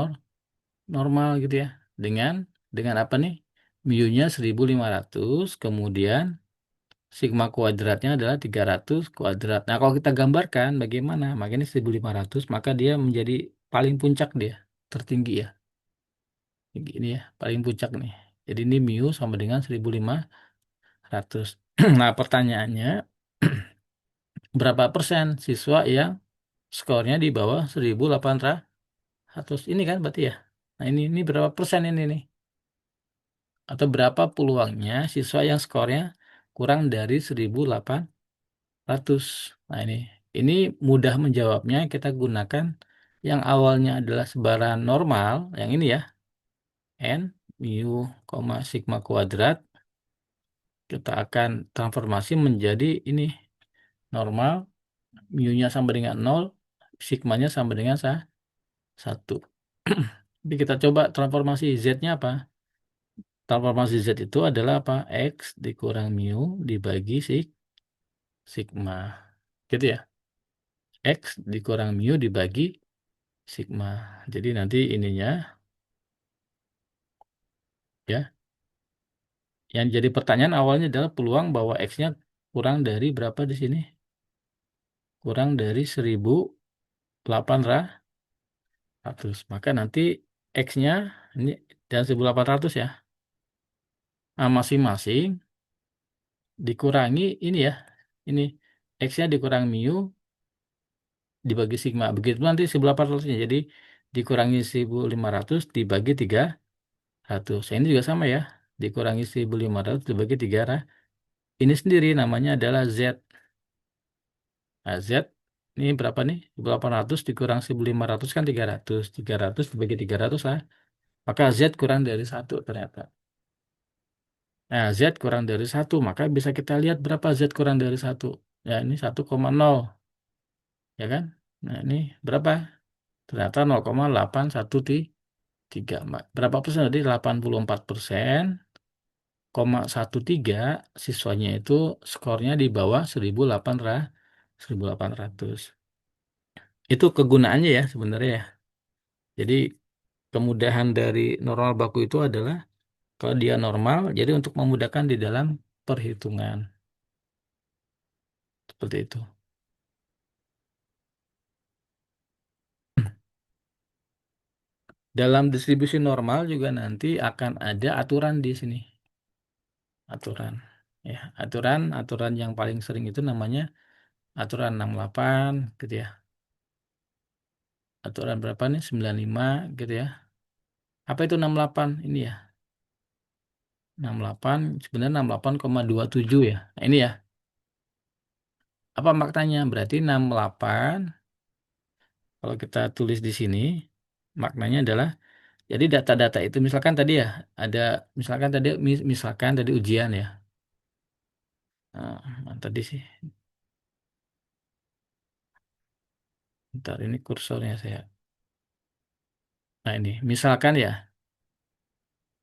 normal gitu ya. Dengan apa nih? Mu-nya 1.500, kemudian sigma kuadratnya adalah 300 kuadrat. Nah, kalau kita gambarkan bagaimana? Makanya 1.500 maka dia menjadi paling puncak dia, tertinggi ya. Ini ya, paling puncak nih. Jadi ini mu sama dengan 1.500. Nah, pertanyaannya berapa persen siswa yang skornya di bawah 1.800? Ini kan berarti ya. Nah, ini berapa persen ini nih? Atau berapa peluangnya siswa yang skornya kurang dari 1.800? Nah, ini mudah menjawabnya kita gunakan yang awalnya adalah sebaran normal, yang ini ya, N, mu, sigma kuadrat, kita akan transformasi menjadi ini, normal, mu-nya sama dengan nol, sigmanya sama dengan 1. Jadi kita coba transformasi Z-nya apa? Transformasi Z itu adalah apa? X dikurang mu dibagi sigma. Gitu ya. X dikurang mu dibagi sigma. Jadi nanti ininya ya. Yang jadi pertanyaan awalnya adalah peluang bahwa X-nya kurang dari berapa di sini? Kurang dari 1800. Maka nanti X-nya ini dan 1800 ya. Nah, masing-masing dikurangi ini ya. Ini X-nya dikurang mu dibagi sigma. Begitu nanti 1800-nya. Jadi dikurangi 1500 dibagi 300. Ini juga sama ya. Dikurangi 1500 dibagi 300. Ini sendiri namanya adalah Z. Nah, Z ini berapa nih? 1800 dikurang 1500 kan 300. 300 dibagi 300 lah. Maka Z kurang dari 1 ternyata. Nah, Z kurang dari 1. Maka bisa kita lihat berapa Z kurang dari 1. Ya, ini 1,0. Ya kan? Nah, ini berapa? Ternyata 0,813. Berapa persen tadi? 84%, 13 siswanya itu skornya di bawah 1800. Itu kegunaannya ya sebenarnya ya. Jadi kemudahan dari normal baku itu adalah kalau dia normal, jadi untuk memudahkan di dalam perhitungan. Seperti itu. Dalam distribusi normal juga nanti akan ada aturan di sini. Aturan. Ya, aturan yang paling sering itu namanya aturan 68 gitu ya. Aturan berapa nih? 95 gitu ya. Apa itu 68? Ini ya. 68 sebenarnya 68,27 ya. Nah, ini ya. Apa maknanya? Berarti 68 kalau kita tulis di sini maknanya adalah jadi data-data itu misalkan tadi ya ada misalkan tadi ujian ya. Tadi sih. Ntar ini kursornya saya. Nah ini misalkan ya.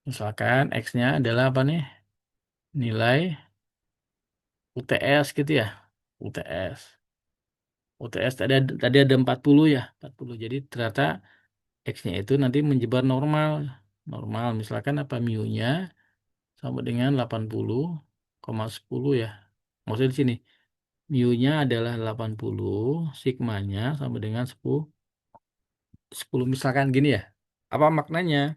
Misalkan X-nya adalah apa nih? Nilai UTS gitu ya. UTS. UTS tadi ada 40 ya. 40. Jadi ternyata X-nya itu nanti menyebar normal. Normal. Misalkan apa mu-nya sama dengan 80,10 ya. Maksudnya di sini. Mu-nya adalah 80, sigmanya sama dengan 10, 10 misalkan gini ya. Apa maknanya?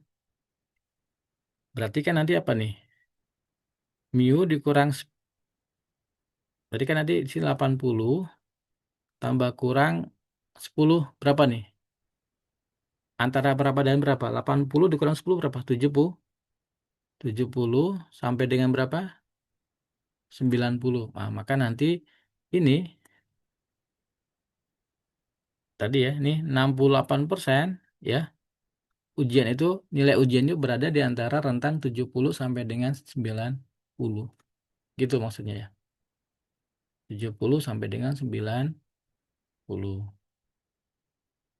Berarti kan nanti apa nih? Mu dikurang, berarti kan nanti di sini 80 tambah kurang 10 berapa nih? Antara berapa dan berapa? 80 dikurang 10 berapa? 70. 70 sampai dengan berapa? 90. Nah, maka nanti ini tadi ya, ini 68% ya. Ujian itu nilai ujian itu berada di antara rentang 70 sampai dengan 90. Gitu maksudnya ya. 70 sampai dengan 90.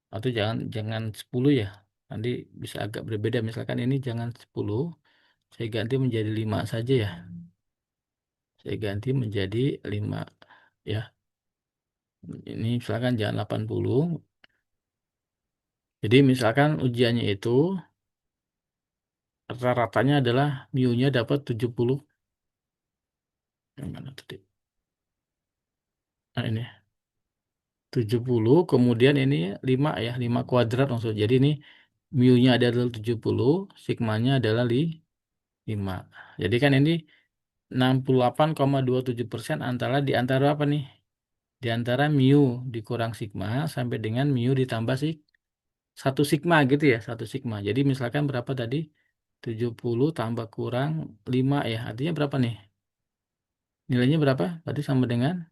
Atau jangan jangan 10 ya. Nanti bisa agak berbeda. Misalkan ini jangan 10, saya ganti menjadi 5 saja ya. Saya ganti menjadi 5 ya. Ini misalkan jangan 80. Jadi misalkan ujiannya itu rata-ratanya adalah mu-nya dapat 70. Yang mana tadi? Nah ini 70 kemudian ini 5 ya, 5 kuadrat maksudnya. Jadi ini mu-nya adalah 70, sigmanya adalah 5. Jadi kan ini 68,27% di antara apa nih? Di antara mu dikurang sigma sampai dengan mu ditambah 1 sigma gitu ya, 1 sigma. Jadi misalkan berapa tadi? 70 tambah kurang 5 ya. Artinya berapa nih? Nilainya berapa? Tadi sama dengan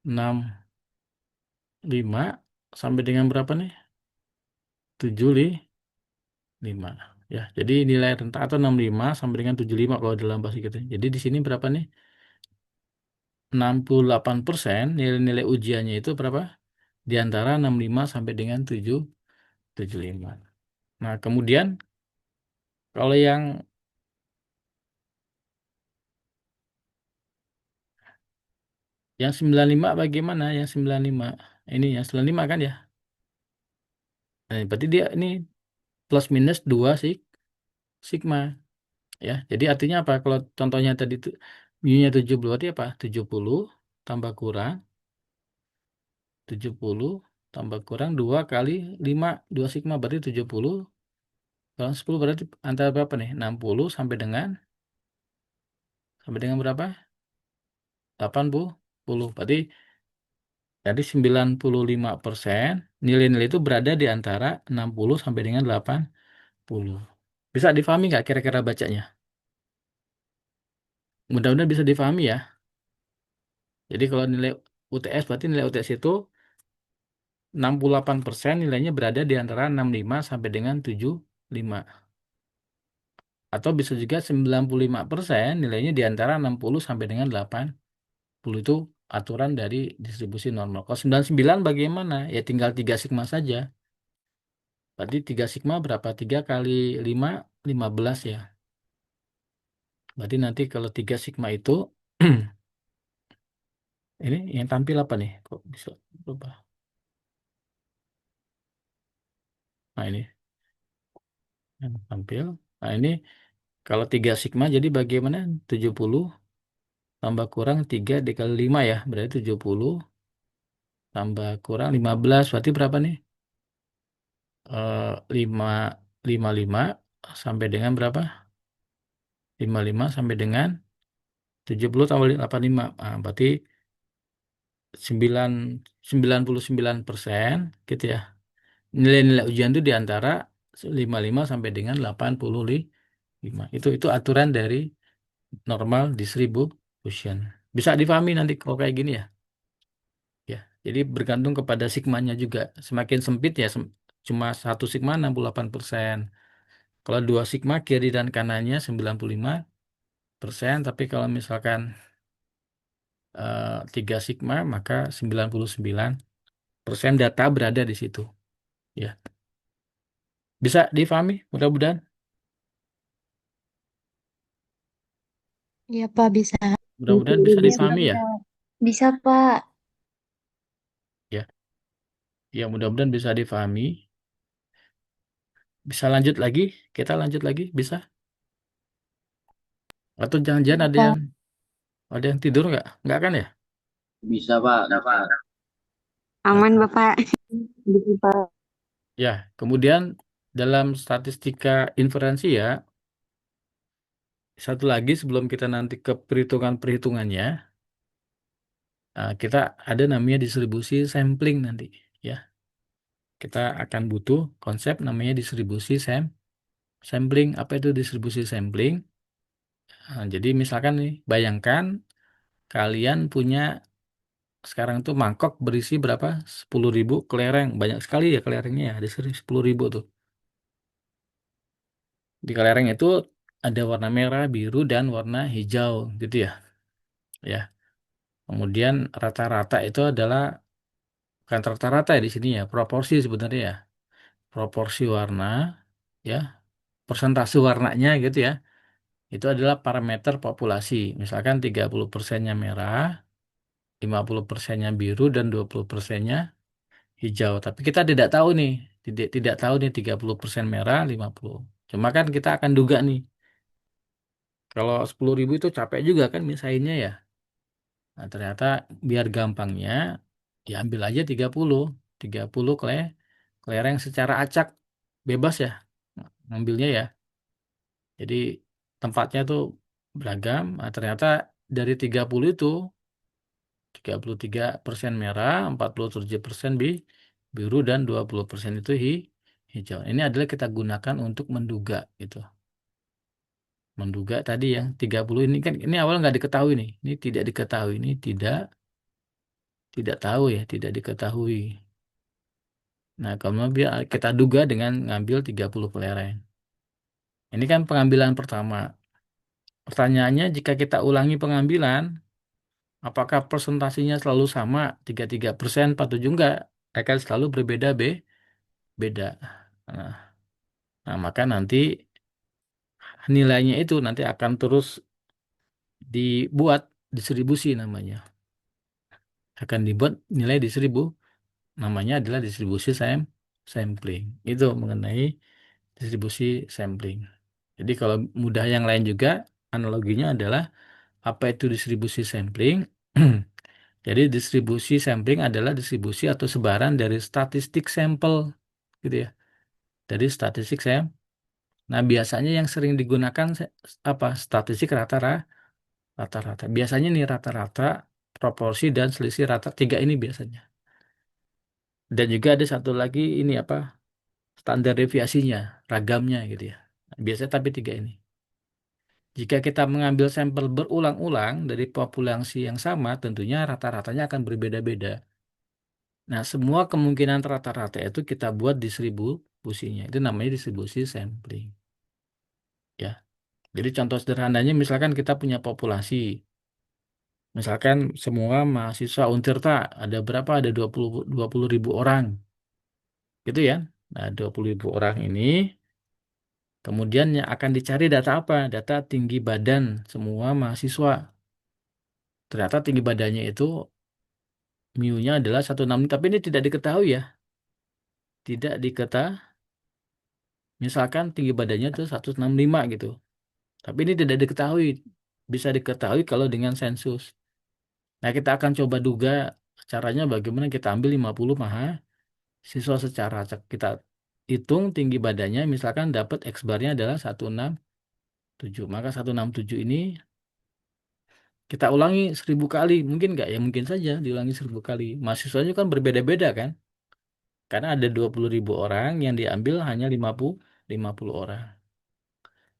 65 sampai dengan berapa nih? 75. Ya, jadi nilai rentang atau 65 sampai dengan 75 kalau dalam bahasa kita. Jadi di sini berapa nih? 68% nilai-nilai ujiannya itu berapa? Di antara 65 sampai dengan 75. Nah, kemudian kalau yang 95 bagaimana? Yang 95. Ini yang 95 kan ya? Nah, berarti dia ini plus minus 2 sigma ya. Jadi artinya apa? Kalau contohnya tadi itu mu-nya 70 berarti apa? 70 tambah kurang 70 tambah kurang 2 kali 5 2 sigma berarti 70 kurang 10 berarti antara berapa nih? 60 sampai dengan berapa? 80. Berarti jadi 95% nilai-nilai itu berada di antara 60 sampai dengan 80. Bisa difahami nggak kira-kira bacanya? Mudah-mudahan bisa difahami ya. Jadi kalau nilai UTS berarti nilai UTS itu 68% nilainya berada di antara 65 sampai dengan 75. Atau bisa juga 95% nilainya di antara 60 sampai dengan 80. Itu aturan dari distribusi normal. Kalau 99 bagaimana? Ya tinggal 3 sigma saja. Berarti 3 sigma berapa? 3 kali 5, 15 ya. Berarti nanti kalau 3 sigma itu, ini yang tampil apa nih? Kok bisa berubah? Nah ini yang tampil. Nah ini kalau 3 sigma jadi bagaimana? 70 tambah kurang 3 dikali 5 ya. Berarti 70 tambah kurang 15. Berarti berapa nih? 5, 55 sampai dengan berapa? 55 sampai dengan 70 tambah 85. Ah, berarti 9, 99% gitu ya. Nilai-nilai ujian itu di antara 55 sampai dengan 85. Itu aturan dari normal distribution. Bisa difahami nanti kalau kayak gini ya. Ya, jadi bergantung kepada sigmanya juga. Semakin sempit ya cuma satu sigma 68%. Kalau dua sigma kiri dan kanannya 95%, tapi kalau misalkan tiga sigma maka 99% data berada di situ. Ya, bisa difahami mudah-mudahan. Iya, Pak, bisa. Mudah-mudahan bisa Iya, difahami ya. bisa. Bisa, Pak. Ya, ya mudah-mudahan bisa difahami. Bisa lanjut lagi? Kita lanjut lagi, bisa? Atau jangan-jangan Iya, ada yang Pak. ada yang tidur nggak? Nggak kan ya? Bisa Pak, bisa. Aman, Nah, Bapak. Bisa, Pak. ya, kemudian dalam statistika inferensi ya, satu lagi sebelum kita nanti ke perhitungan-perhitungannya, kita ada namanya distribusi sampling nanti. Ya, kita akan butuh konsep namanya distribusi sampling. Apa itu distribusi sampling? Nah, jadi misalkan nih, bayangkan kalian punya sekarang tuh mangkok berisi berapa? 10.000 kelereng. Banyak sekali ya kelerengnya ya. Ada 10.000 tuh. Di kelereng itu ada warna merah, biru, dan warna hijau gitu ya. Ya. Kemudian rata-rata itu adalah bukan rata-rata ya di sini ya, proporsi sebenarnya ya. Proporsi warna ya, persentase warnanya gitu ya. Itu adalah parameter populasi. Misalkan 30%-nya merah, 50%-nya biru, dan 20%-nya hijau. Tapi kita tidak tahu nih, tidak tahu nih 30% merah, 50. Cuma kan kita akan duga nih, kalau 10.000 itu capek juga kan misainnya ya. Nah, ternyata biar gampangnya, ya ambil aja 30. 30 kelereng secara acak, bebas ya ngambilnya ya. Jadi tempatnya tuh beragam. Nah, ternyata dari 30 itu 33% merah, 47% biru, dan 20% itu hijau. Ini adalah kita gunakan untuk menduga gitu. Menduga tadi yang 30 ini kan ini awal nggak diketahui nih. Ini tidak diketahui, ini tidak tahu ya, tidak diketahui. Nah, kemudian kita duga dengan ngambil 30 kelereng. Ini kan pengambilan pertama. Pertanyaannya, jika kita ulangi pengambilan, apakah presentasinya selalu sama, 33%, 47 enggak? Akan selalu berbeda beda. Nah, maka nanti nilainya itu nanti akan terus dibuat distribusi namanya. Akan dibuat nilai namanya adalah distribusi sampling. Itu mengenai distribusi sampling. Jadi kalau mudah yang lain juga analoginya adalah apa itu distribusi sampling? Jadi distribusi sampling adalah distribusi atau sebaran dari statistik sampel gitu ya. Dari statistik sampel. Nah, biasanya yang sering digunakan apa? Statistik rata-rata. Biasanya nih rata-rata, proporsi dan selisih rata tiga ini biasanya. Dan juga ada satu lagi ini apa? Standar deviasinya, ragamnya gitu ya. Biasanya tapi tiga ini. Jika kita mengambil sampel berulang-ulang dari populasi yang sama, tentunya rata-ratanya akan berbeda-beda. Nah, semua kemungkinan rata-rata itu kita buat distribusinya. Itu namanya distribusi sampling. Ya. Jadi contoh sederhananya misalkan kita punya populasi. Misalkan semua mahasiswa Untirta ada berapa? Ada 20 ribu orang. Gitu ya. Nah, 20 ribu orang ini kemudian yang akan dicari data apa? Data tinggi badan semua mahasiswa. Ternyata tinggi badannya itu mu-nya adalah 165, tapi ini tidak diketahui ya. Tidak diketahui. Misalkan tinggi badannya itu 165 gitu. Tapi ini tidak diketahui. Bisa diketahui kalau dengan sensus. Nah, kita akan coba duga caranya bagaimana kita ambil 50 mahasiswa secara acak. Kita hitung tinggi badannya, misalkan dapat X barnya adalah 167. Maka 167 ini kita ulangi 1000 kali. Mungkin nggak? Ya mungkin saja diulangi 1000 kali. Mahasiswanya kan berbeda-beda kan? Karena ada 20 ribu orang yang diambil hanya 50 orang.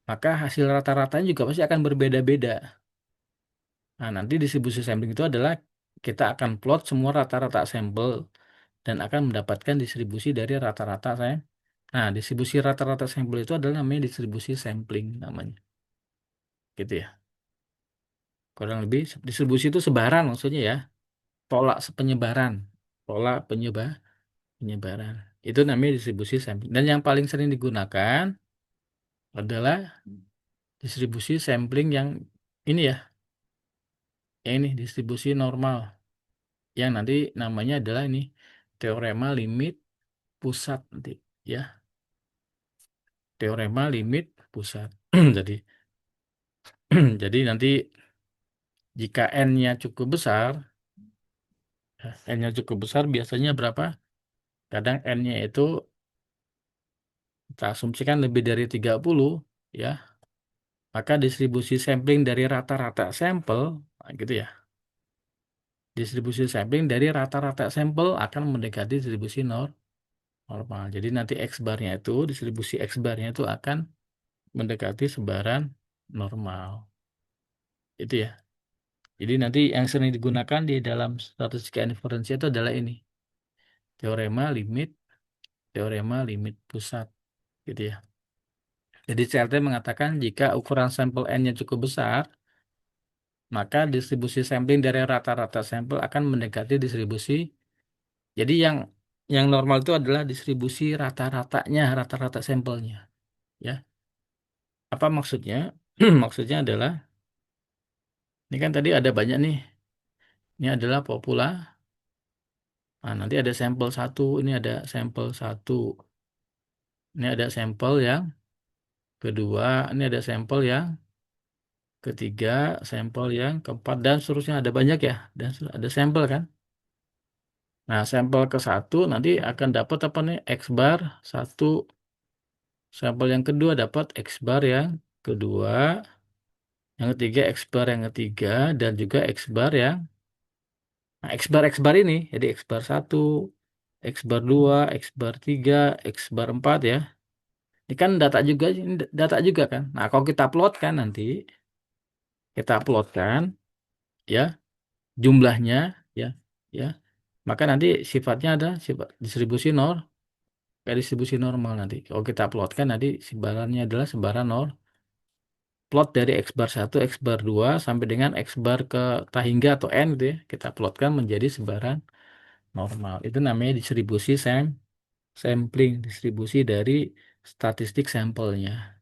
Maka hasil rata-ratanya juga pasti akan berbeda-beda. Nah, nanti distribusi sampling itu adalah kita akan plot semua rata-rata sampel dan akan mendapatkan distribusi dari rata-rata saya. Nah, distribusi rata-rata sampel itu adalah namanya distribusi sampling namanya. Gitu ya. Kurang lebih distribusi itu sebaran maksudnya ya. Pola penyebaran. Pola penyebaran. Itu namanya distribusi sampling. Dan yang paling sering digunakan adalah distribusi sampling yang ini ya. Yang ini distribusi normal. Yang nanti namanya adalah ini teorema limit pusat nanti ya. Teorema limit pusat. Jadi jadi nanti jika n-nya cukup besar, n-nya cukup besar biasanya berapa? Kadang n-nya itu kita asumsikan lebih dari 30 ya. Maka distribusi sampling dari rata-rata sampel gitu ya. Distribusi sampling dari rata-rata sampel akan mendekati distribusi normal. Jadi nanti X barnya itu, distribusi X barnya itu akan mendekati sebaran normal. Itu ya. Jadi nanti yang sering digunakan di dalam statistika inferensi itu adalah ini. Teorema limit, teorema limit pusat. Gitu ya. Jadi CLT mengatakan jika ukuran sampel N-nya cukup besar, maka distribusi sampling dari rata-rata sampel akan mendekati distribusi. Jadi yang normal itu adalah distribusi rata-ratanya, rata-rata sampelnya. Ya. Apa maksudnya? Maksudnya adalah, ini kan tadi ada banyak nih. Ini adalah Nah, nanti ada sampel satu, ini ada sampel satu. Ini ada sampel yang kedua, ini ada sampel yang ketiga, sampel yang keempat, dan seterusnya ada banyak ya. Dan ada sampel kan. Nah, sampel ke satu nanti akan dapat apa nih? X bar satu. Sampel yang kedua dapat X bar yang kedua. Yang ketiga X bar yang ketiga. Dan juga X bar yang nah, X bar ini. Jadi X bar satu, X bar 2, X bar 3, X bar 4 ya. Ini kan data juga, ini data juga kan. Nah, kalau kita plotkan nanti, kita plotkan ya jumlahnya ya, ya. Maka nanti sifatnya ada sifat distribusi kayak distribusi normal nanti. Kalau kita plotkan nanti sebarannya adalah sebaran nol. Plot dari X bar 1, X bar 2 sampai dengan X bar ke tahingga atau N gitu ya. Kita plotkan menjadi sebaran normal. Itu namanya distribusi sampling, distribusi dari statistik sampelnya.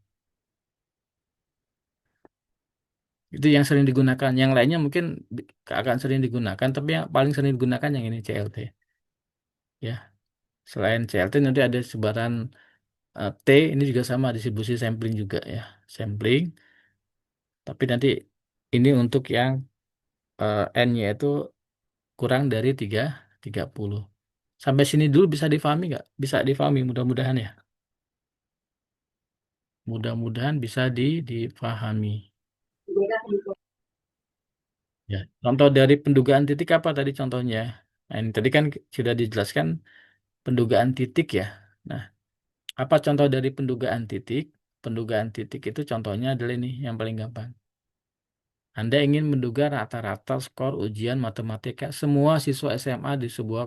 Itu yang sering digunakan. Yang lainnya mungkin akan sering digunakan, tapi yang paling sering digunakan yang ini CLT. Ya, selain CLT nanti ada sebaran T, ini juga sama distribusi sampling juga ya, sampling. Tapi nanti ini untuk yang N-nya itu kurang dari 30. Sampai sini dulu bisa difahami nggak? Bisa difahami mudah-mudahan ya. Mudah-mudahan bisa difahami. Ya, contoh dari pendugaan titik apa tadi contohnya? Nah, ini tadi kan sudah dijelaskan pendugaan titik ya. Nah, apa contoh dari pendugaan titik? Pendugaan titik itu contohnya adalah ini yang paling gampang. Anda ingin menduga rata-rata skor ujian matematika semua siswa SMA di sebuah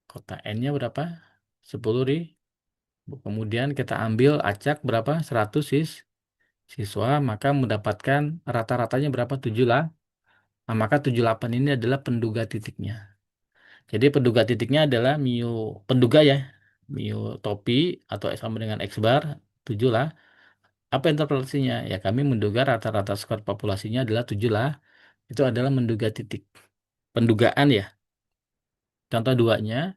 kota. N-nya berapa? 10.000. Kemudian kita ambil acak berapa? 100 siswa, maka mendapatkan rata-ratanya berapa? 7 lah. Nah, maka 78 ini adalah penduga titiknya. Jadi penduga titiknya adalah mu penduga ya. Mu topi atau sama dengan X bar 7 lah. Apa interpretasinya? Ya kami menduga rata-rata skor populasinya adalah 7 lah. Itu adalah menduga titik. Pendugaan ya. Contoh duanya,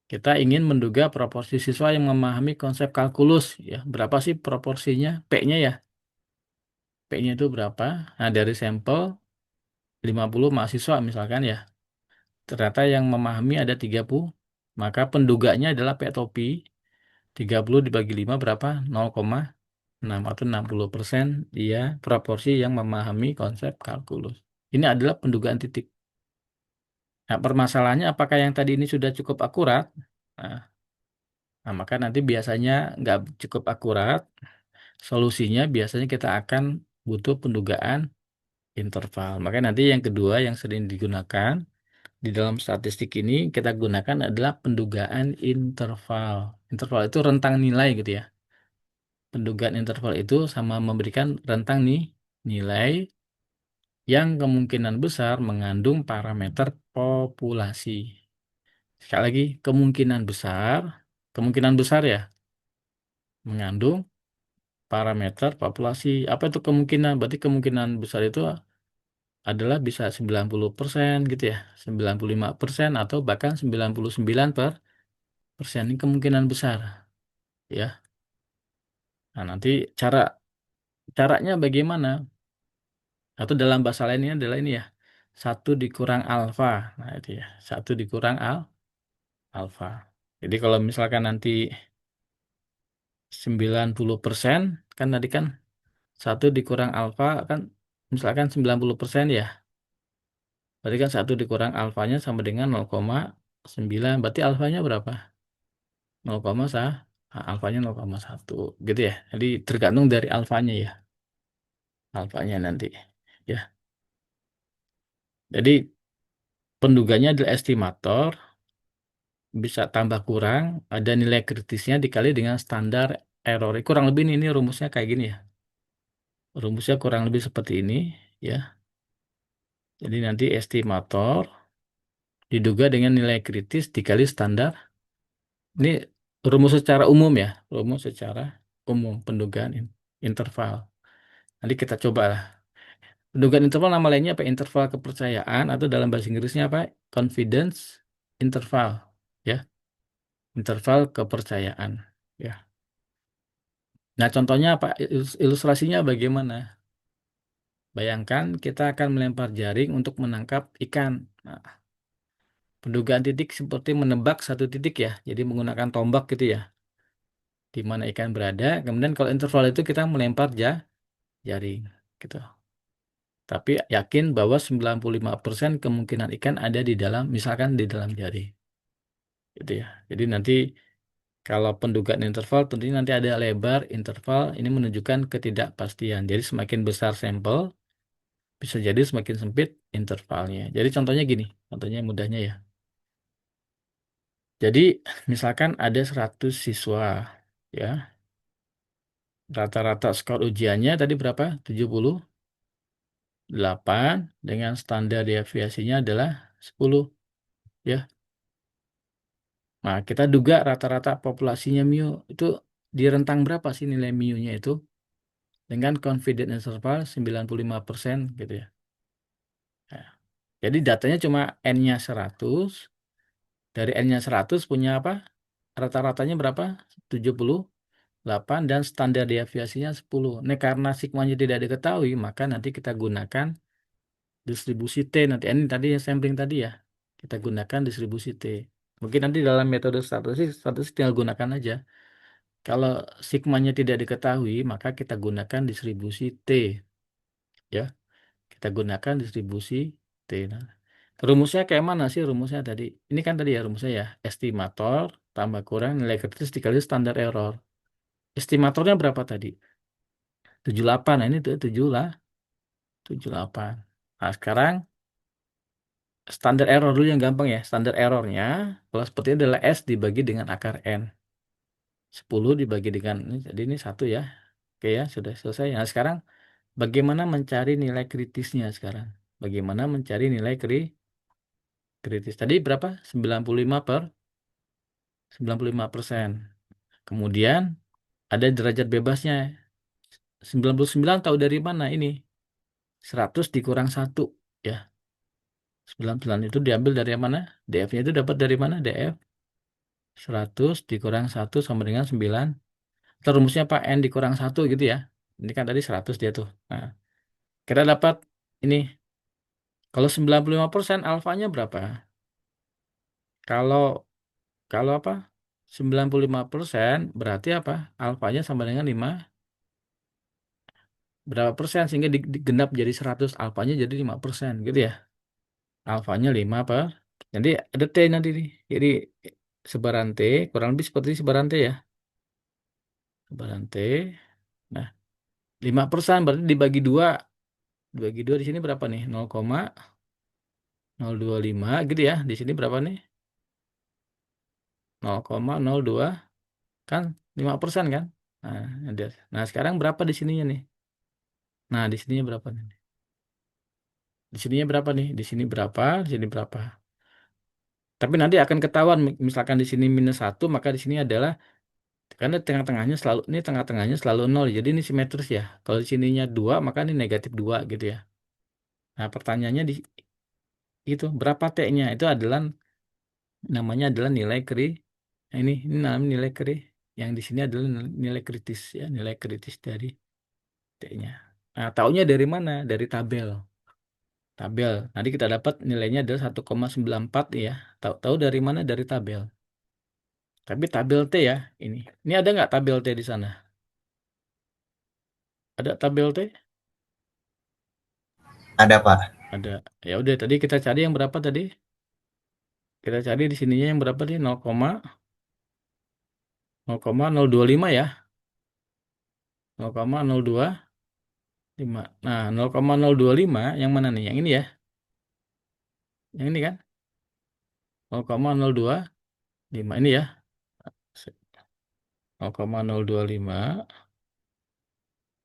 kita ingin menduga proporsi siswa yang memahami konsep kalkulus. Ya, berapa sih proporsinya? P-nya ya. P-nya itu berapa? Nah, dari sampel 50 mahasiswa misalkan ya. Ternyata yang memahami ada 30. Maka penduganya adalah P topi. 30 dibagi 5 berapa? 0,6 atau 60% dia proporsi yang memahami konsep kalkulus. Ini adalah pendugaan titik. Nah, permasalahannya apakah yang tadi ini sudah cukup akurat? Nah, maka nanti biasanya nggak cukup akurat. Solusinya biasanya kita akan butuh pendugaan interval. Maka nanti yang kedua yang sering digunakan di dalam statistik ini kita gunakan adalah pendugaan interval. Interval itu rentang nilai gitu ya. Pendugaan interval itu sama memberikan rentang nih nilai yang kemungkinan besar mengandung parameter populasi. Sekali lagi, kemungkinan besar ya mengandung parameter populasi. Apa itu kemungkinan? Berarti kemungkinan besar itu adalah bisa 90% gitu ya, 95% atau bahkan 99%. Ini kemungkinan besar ya. Nah, nanti caranya bagaimana? Atau dalam bahasa lainnya adalah ini ya. Satu dikurang alfa. Nah, itu ya. Satu dikurang alfa. Jadi kalau misalkan nanti 90% kan tadi kan satu dikurang alfa kan misalkan 90% ya. Berarti kan satu dikurang alfanya sama dengan 0,9. Berarti alfanya berapa? 0, alfanya 0,1 gitu ya. Jadi tergantung dari alfanya ya. Alfanya nanti. Ya. Jadi penduganya adalah estimator, bisa tambah kurang, ada nilai kritisnya dikali dengan standar error. Kurang lebih ini rumusnya kayak gini ya. Rumusnya kurang lebih seperti ini ya. Jadi nanti estimator diduga dengan nilai kritis dikali standar. Ini rumus secara umum ya. Rumus secara umum pendugaan interval. Nanti kita coba lah. Pendugaan interval nama lainnya apa? Interval kepercayaan atau dalam bahasa Inggrisnya apa? Confidence interval. Ya, interval kepercayaan. Ya. Nah, contohnya apa? Ilustrasinya bagaimana? Bayangkan kita akan melempar jaring untuk menangkap ikan. Nah, pendugaan titik seperti menebak satu titik ya. Jadi menggunakan tombak gitu ya. Di mana ikan berada. Kemudian kalau interval itu kita melempar jaring gitu. Tapi yakin bahwa 95% kemungkinan ikan ada di dalam, misalkan di dalam jaring. Gitu ya. Jadi nanti kalau pendugaan interval tentunya nanti ada lebar interval ini menunjukkan ketidakpastian. Jadi semakin besar sampel bisa jadi semakin sempit intervalnya. Jadi contohnya gini, contohnya mudahnya ya. Jadi misalkan ada 100 siswa ya. Rata-rata skor ujiannya tadi berapa? 78 dengan standar deviasinya adalah 10 ya. Nah, kita duga rata-rata populasinya Mu itu di rentang berapa sih nilai Mu-nya itu? Dengan confidence interval 95% gitu ya. Nah, jadi datanya cuma N-nya 100. Dari N-nya 100 punya apa? Rata-ratanya berapa? 78 dan standar deviasinya 10. Nah, karena sigmanya tidak diketahui, maka nanti kita gunakan distribusi T. Nanti ini tadi yang sampling tadi ya. Kita gunakan distribusi T. Mungkin nanti dalam metode statistik tinggal gunakan aja. Kalau sigmanya tidak diketahui, maka kita gunakan distribusi T. Ya, kita gunakan distribusi T. Nah, rumusnya kayak mana sih rumusnya tadi? Ini kan tadi ya rumusnya ya. Estimator tambah kurang nilai kritis dikali standar error. Estimatornya berapa tadi? 78. Nah, ini tuh 7 lah. 78. Nah, sekarang standar error dulu yang gampang ya. Standar errornya kalau seperti ini adalah S dibagi dengan akar N. 10 dibagi dengan ini. Jadi ini 1 ya. Oke ya, sudah selesai. Nah, sekarang bagaimana mencari nilai kritisnya sekarang? Bagaimana mencari nilai kritis? Tadi berapa? 95%. Kemudian ada derajat bebasnya. 99 tahu dari mana ini? 100 dikurang 1 ya. 99 itu diambil dari yang mana? DF-nya itu dapat dari mana? DF 100 dikurang 1 sama dengan 9. Atau rumusnya apa? N dikurang 1 gitu ya. Ini kan tadi 100 dia tuh. Nah, kita dapat ini. Kalau 95% alfanya berapa? Kalau kalau apa? 95% berarti apa? Alfanya sama dengan 5 berapa persen sehingga digenap jadi 100 alfanya jadi 5% gitu ya. Alfanya 5 per. Nanti ada T nanti nih. Jadi sebaran T kurang lebih seperti sebaran T ya. Sebaran T. Nah, 5% berarti dibagi 2. Dibagi 2 di sini berapa nih? 0,025 gitu ya. Di sini berapa nih? 0,02 kan 5% kan? Nah, nah, sekarang berapa di sininya nih? Nah, di sininya berapa nih? Di sininya berapa nih? Di sini berapa? Di sini berapa? Tapi nanti akan ketahuan misalkan di sini -1 maka di sini adalah karena tengah-tengahnya selalu ini tengah-tengahnya selalu 0 jadi ini simetris ya. Kalau di sininya 2 maka ini negatif 2 gitu ya. Nah, pertanyaannya di itu berapa T-nya? Itu adalah namanya adalah nilai nah, ini namanya nilai yang di sini adalah nilai kritis ya, nilai kritis dari T-nya. Nah, taunya dari mana? Dari tabel. Tabel. Nanti kita dapat nilainya adalah 1,94 ya. Tahu dari mana? Dari tabel. Tapi tabel T ya, ini. Ini ada nggak tabel T di sana? Ada tabel T? Ada, Pak. Ada. Ya udah tadi kita cari yang berapa tadi? Kita cari di sininya yang berapa nih? 0,025 ya. 0,025. Nah, 0,025 yang mana nih? Yang ini ya. Yang ini kan? 0,025 ini ya. 0,025.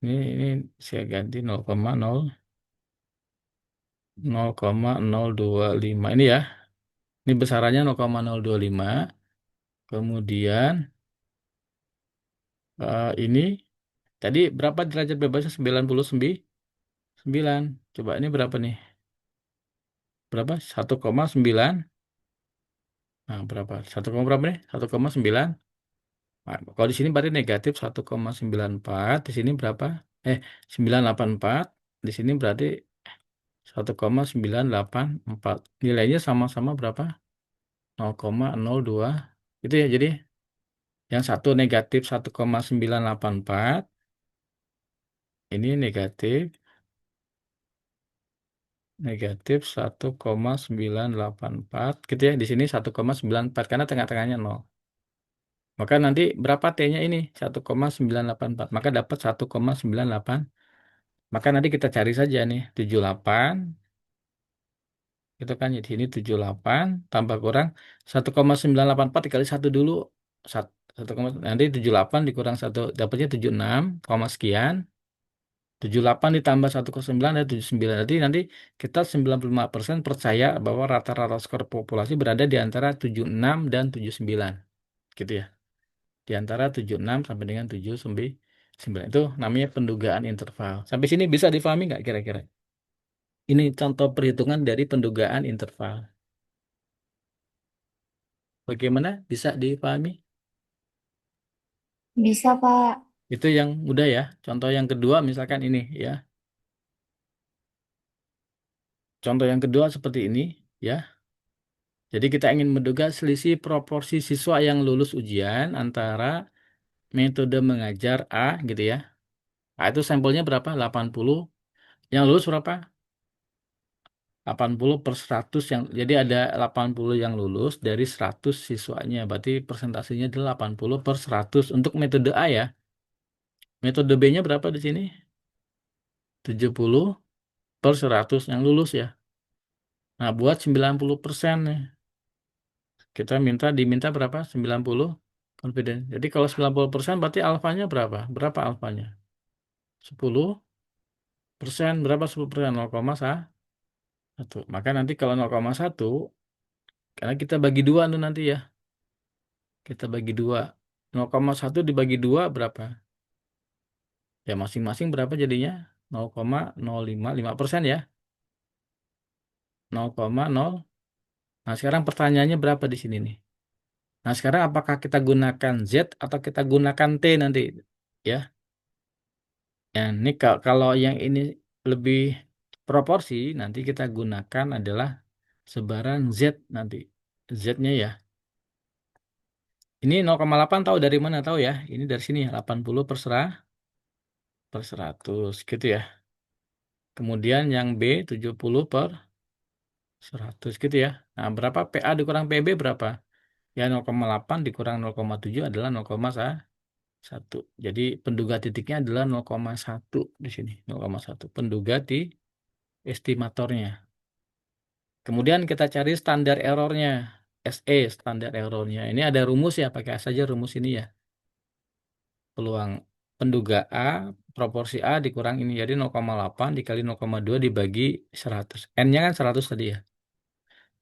Ini saya ganti 0,025 ini ya. Ini besarannya 0,025. Kemudian ini tadi berapa derajat bebasnya? 99. Coba ini berapa nih? Berapa? 1,9. Nah, berapa? 1, berapa nih? 1,9. Nah, kalau di sini berarti negatif 1,94. Di sini berapa? 984. Di sini berarti 1,984. Nilainya sama-sama berapa? 0,02. Itu ya. Jadi yang satu negatif 1,984. Ini negatif 1,984 gitu ya. Di sini 1,94 karena tengah-tengahnya 0. Maka nanti berapa T-nya ini? 1,984. Maka dapat 1,98. Maka nanti kita cari saja nih 78 Gitu kan, di sini 78 tambah kurang 1,984 dikali satu dulu. Sat- nanti 78 dikurang satu dapatnya 76, koma sekian. 78 ditambah 1,9 ada 79. Nanti kita 95% percaya bahwa rata-rata skor populasi berada di antara 76 dan 79. Gitu ya. Di antara 76 sampai dengan 79. Itu namanya pendugaan interval. Sampai sini bisa difahami nggak kira-kira? Ini contoh perhitungan dari pendugaan interval. Bagaimana? Bisa dipahami? Bisa, Pak. Itu yang mudah ya. Contoh yang kedua misalkan ini ya. Contoh yang kedua seperti ini ya. Jadi kita ingin menduga selisih proporsi siswa yang lulus ujian antara metode mengajar A gitu ya. A itu sampelnya berapa? 80. Yang lulus berapa? 80 per 100 yang jadi ada 80 yang lulus dari 100 siswanya. Berarti persentasenya adalah 80 per 100 untuk metode A ya. Metode B-nya berapa di sini? 70 per 100 yang lulus ya. Nah, buat 90% nih. Kita diminta berapa? 90 confidence. Jadi kalau 90% berarti alfanya berapa? Berapa alfanya? 10%. Berapa 10%? 0,1. Maka nanti kalau 0,1, karena kita bagi dua tuh nanti ya. Kita bagi dua. 0,1 dibagi dua berapa? Ya masing-masing berapa jadinya? 0,055% ya. 0,0. Nah sekarang pertanyaannya berapa di sini nih? Nah sekarang apakah kita gunakan Z atau kita gunakan T nanti? Ya. Ya, ini kalau yang ini lebih proporsi, nanti kita gunakan adalah sebaran Z nanti. Z-nya ya. Ini 0,8 tahu dari mana tahu ya? Ini dari sini ya, 80 per 100 gitu ya. Kemudian yang B 70 per 100 gitu ya. Nah, berapa PA dikurang PB berapa? Ya 0,8 dikurang 0,7 adalah 0,1. Jadi penduga titiknya adalah 0,1 di sini. 0,1 penduga di estimatornya. Kemudian kita cari standar errornya. SE standar errornya. Ini ada rumus ya, pakai saja rumus ini ya. Peluang penduga A, proporsi A dikurang ini. Jadi 0,8 dikali 0,2 dibagi 100. N-nya kan 100 tadi ya.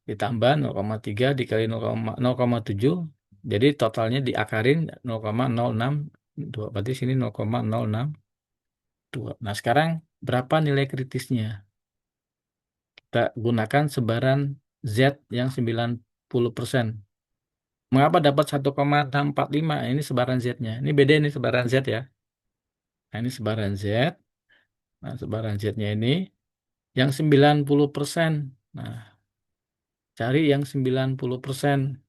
Ditambah 0,3 dikali 0,7. Jadi totalnya diakarin 0,062. Berarti sini 0,062. Nah sekarang berapa nilai kritisnya? Kita gunakan sebaran Z yang 90%. Mengapa dapat 1,645? Ini sebaran Z-nya. Ini beda ini sebaran Z ya. Nah, ini sebaran Z. Nah, sebaran Z-nya ini yang 90%. Nah, cari yang 90%.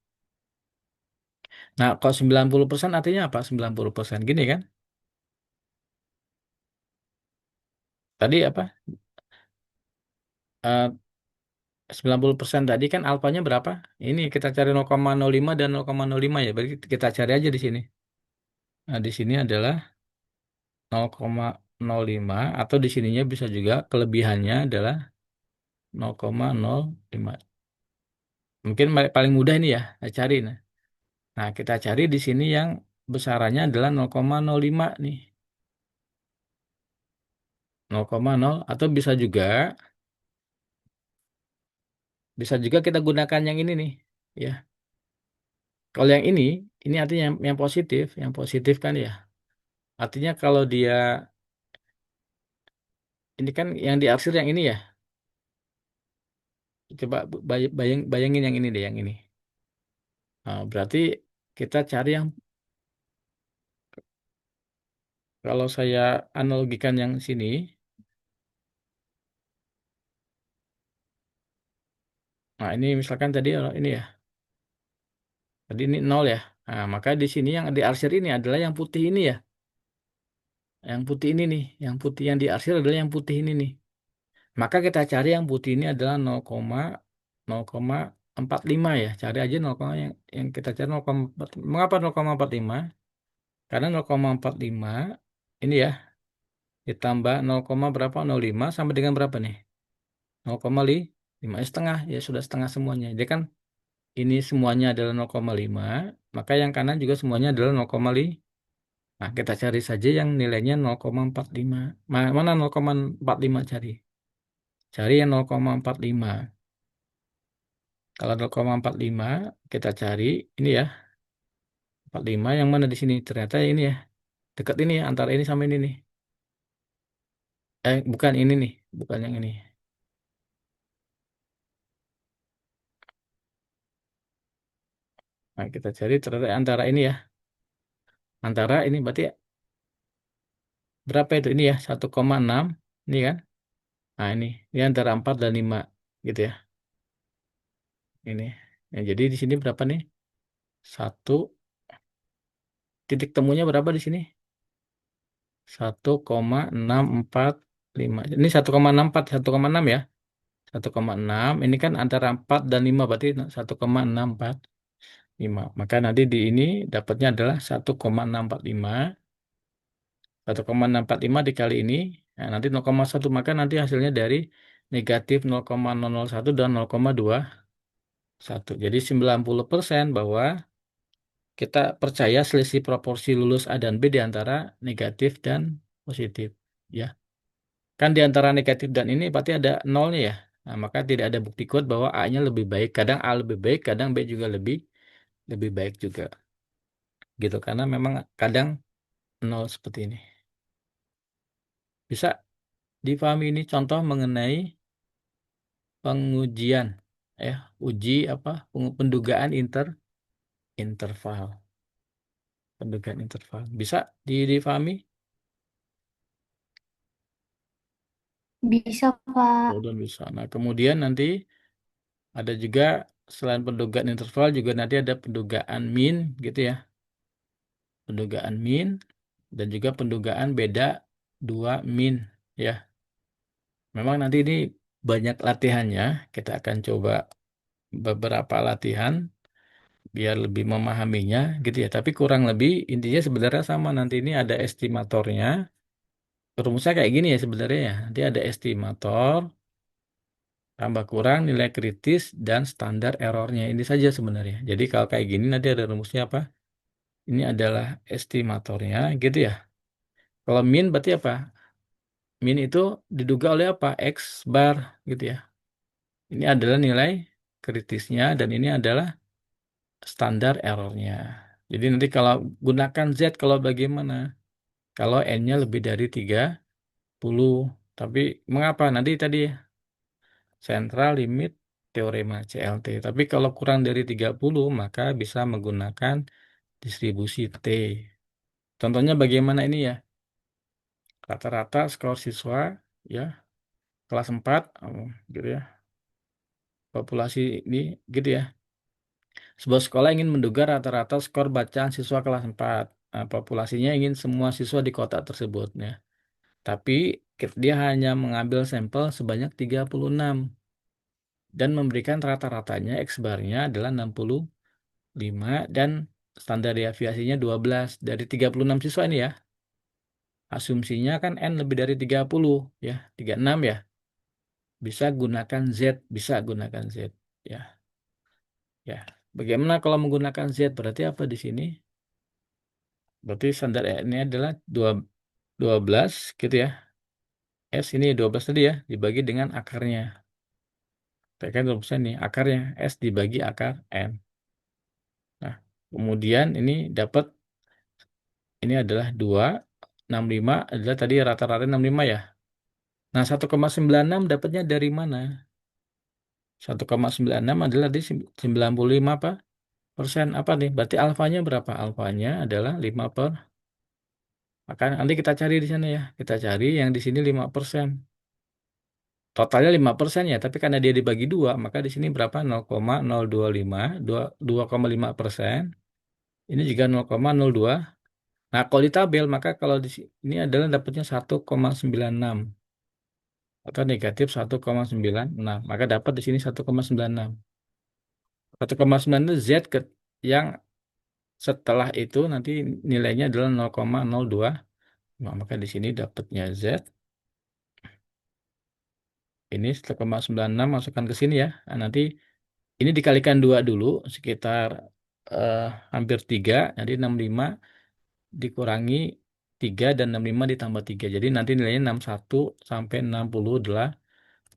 Nah, kalau 90% artinya apa? 90%. Gini kan? Tadi apa? Eh, 90% tadi kan alfanya berapa? Ini kita cari 0,05 dan 0,05 ya. Berarti kita cari aja di sini. Nah, di sini adalah 0,05 atau di sininya bisa juga kelebihannya adalah 0,05. Mungkin paling mudah ini ya, saya cari. Nah, kita cari di sini yang besarannya adalah 0,05 nih. 0,0 atau bisa juga kita gunakan yang ini nih, ya. Kalau ini artinya yang positif kan ya. Artinya kalau dia ini kan yang diarsir yang ini ya. Coba bayangin yang ini deh, yang ini. Nah, berarti kita cari yang kalau saya analogikan yang sini, nah ini misalkan tadi ini ya, tadi ini nol ya. Nah, maka di sini yang diarsir ini adalah yang putih ini ya. Yang putih ini nih, yang putih yang diarsir adalah yang putih ini nih. Maka kita cari yang putih ini adalah 0,0,45 ya. Cari aja 0, yang kita cari 0,4. Mengapa 0,45? Karena 0,45 ini ya ditambah 0, berapa? 0,5 sampai dengan berapa nih? 0,5. 5,5 ya sudah setengah semuanya. Jadi kan ini semuanya adalah 0,5, maka yang kanan juga semuanya adalah 0,5. Nah, kita cari saja yang nilainya 0,45. Mana 0,45 cari? Cari yang 0,45. Kalau 0,45 kita cari ini ya, 45 yang mana di sini? Ternyata ini ya, dekat ini ya antara ini sama ini nih. Bukan ini nih, bukan yang ini. Nah, kita cari ternyata antara ini ya. Antara ini berarti berapa itu? Ini ya, 1,6. Ini kan? Nah, ini antara 4 dan 5 gitu ya. Ini. Ya, jadi di sini berapa nih? Satu titik temunya berapa di sini? 1,645. Ini 1,64, 1,6 ya. 1,6. Ini kan antara 4 dan 5 berarti 1,645. Maka nanti di ini dapatnya adalah 1,645. 1,645 dikali ini. Nah, nanti 0,1 maka nanti hasilnya dari negatif 0,001 dan 0,21. Jadi 90% bahwa kita percaya selisih proporsi lulus A dan B di antara negatif dan positif. Ya. Kan di antara negatif dan ini berarti ada nolnya ya. Nah, maka tidak ada bukti kuat bahwa A-nya lebih baik. Kadang A lebih baik, kadang B juga lebih lebih baik juga. Gitu. Karena memang kadang nol seperti ini. Bisa difahami ini contoh mengenai pengujian ya, uji apa? Pendugaan interval. Pendugaan interval. Bisa difahami? Bisa, Pak. Oh, dan bisa. Nah, kemudian nanti ada juga selain pendugaan interval juga nanti ada pendugaan mean gitu ya. Pendugaan mean dan juga pendugaan beda dua mean ya. Memang nanti ini banyak latihannya. Kita akan coba beberapa latihan biar lebih memahaminya gitu ya. Tapi kurang lebih intinya sebenarnya sama. Nanti ini ada estimatornya. Rumusnya kayak gini ya sebenarnya ya. Nanti ada estimator tambah kurang nilai kritis dan standar errornya. Ini saja sebenarnya. Jadi kalau kayak gini nanti ada rumusnya apa? Ini adalah estimatornya gitu ya. Kalau min berarti apa? Min itu diduga oleh apa? X bar gitu ya. Ini adalah nilai kritisnya dan ini adalah standar errornya. Jadi nanti kalau gunakan Z kalau bagaimana? Kalau N-nya lebih dari 30. Tapi mengapa? Nanti tadi sentral limit teorema CLT. Tapi kalau kurang dari 30 maka bisa menggunakan distribusi T. Contohnya bagaimana ini ya? Rata-rata skor siswa ya kelas 4 gitu ya. Populasi ini gitu ya. Sebuah sekolah ingin menduga rata-rata skor bacaan siswa kelas 4. Nah, populasinya ingin semua siswa di kota tersebut ya. Tapi dia hanya mengambil sampel sebanyak 36 dan memberikan rata-ratanya X barnya adalah 65 dan standar deviasinya 12 dari 36 siswa ini ya. Asumsinya kan N lebih dari 30 ya, 36 ya. Bisa gunakan Z, bisa gunakan Z ya. Ya. Bagaimana kalau menggunakan Z? Berarti apa di sini? Berarti standar ini adalah 12 gitu ya. S ini 12 tadi ya, dibagi dengan akarnya. Tekan 12 nih, akarnya S dibagi akar N. Nah, kemudian ini dapat, ini adalah 2,65 adalah tadi rata-rata 65 ya. Nah, 1,96 dapatnya dari mana? 1,96 adalah di 95 apa? Persen apa nih? Berarti alfanya berapa? Alfanya adalah 5 per. Maka nanti kita cari di sana ya. Kita cari yang di sini 5%. Totalnya 5% ya, tapi karena dia dibagi dua, maka di sini berapa? 0,025, 2,5%. Ini juga 0,02. Nah, kalau di tabel, maka kalau ini adalah dapatnya 1,96 atau negatif 1,96. Maka dapat di sini 1,96. 1,96 itu Z yang setelah itu nanti nilainya adalah 0,025. Maka di sini dapatnya Z Ini 1,96 masukkan ke sini ya. Nah, nanti ini dikalikan 2 dulu, sekitar eh, hampir 3. Jadi 65 dikurangi 3 dan 65 ditambah 3. Jadi nanti nilainya 61 sampai 68.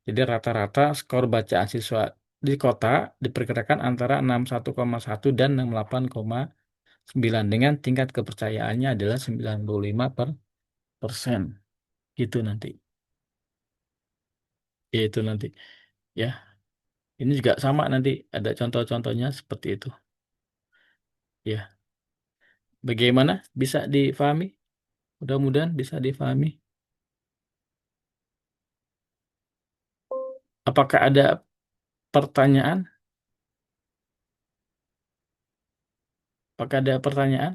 Jadi rata-rata skor bacaan siswa di kota diperkirakan antara 61,1 dan 68,9 dengan tingkat kepercayaannya adalah 95%. Gitu nanti. Itu nanti. Ya, ini juga sama nanti ada contoh-contohnya seperti itu. Ya, bagaimana bisa difahami? Mudah-mudahan bisa difahami. Apakah ada pertanyaan? Apakah ada pertanyaan?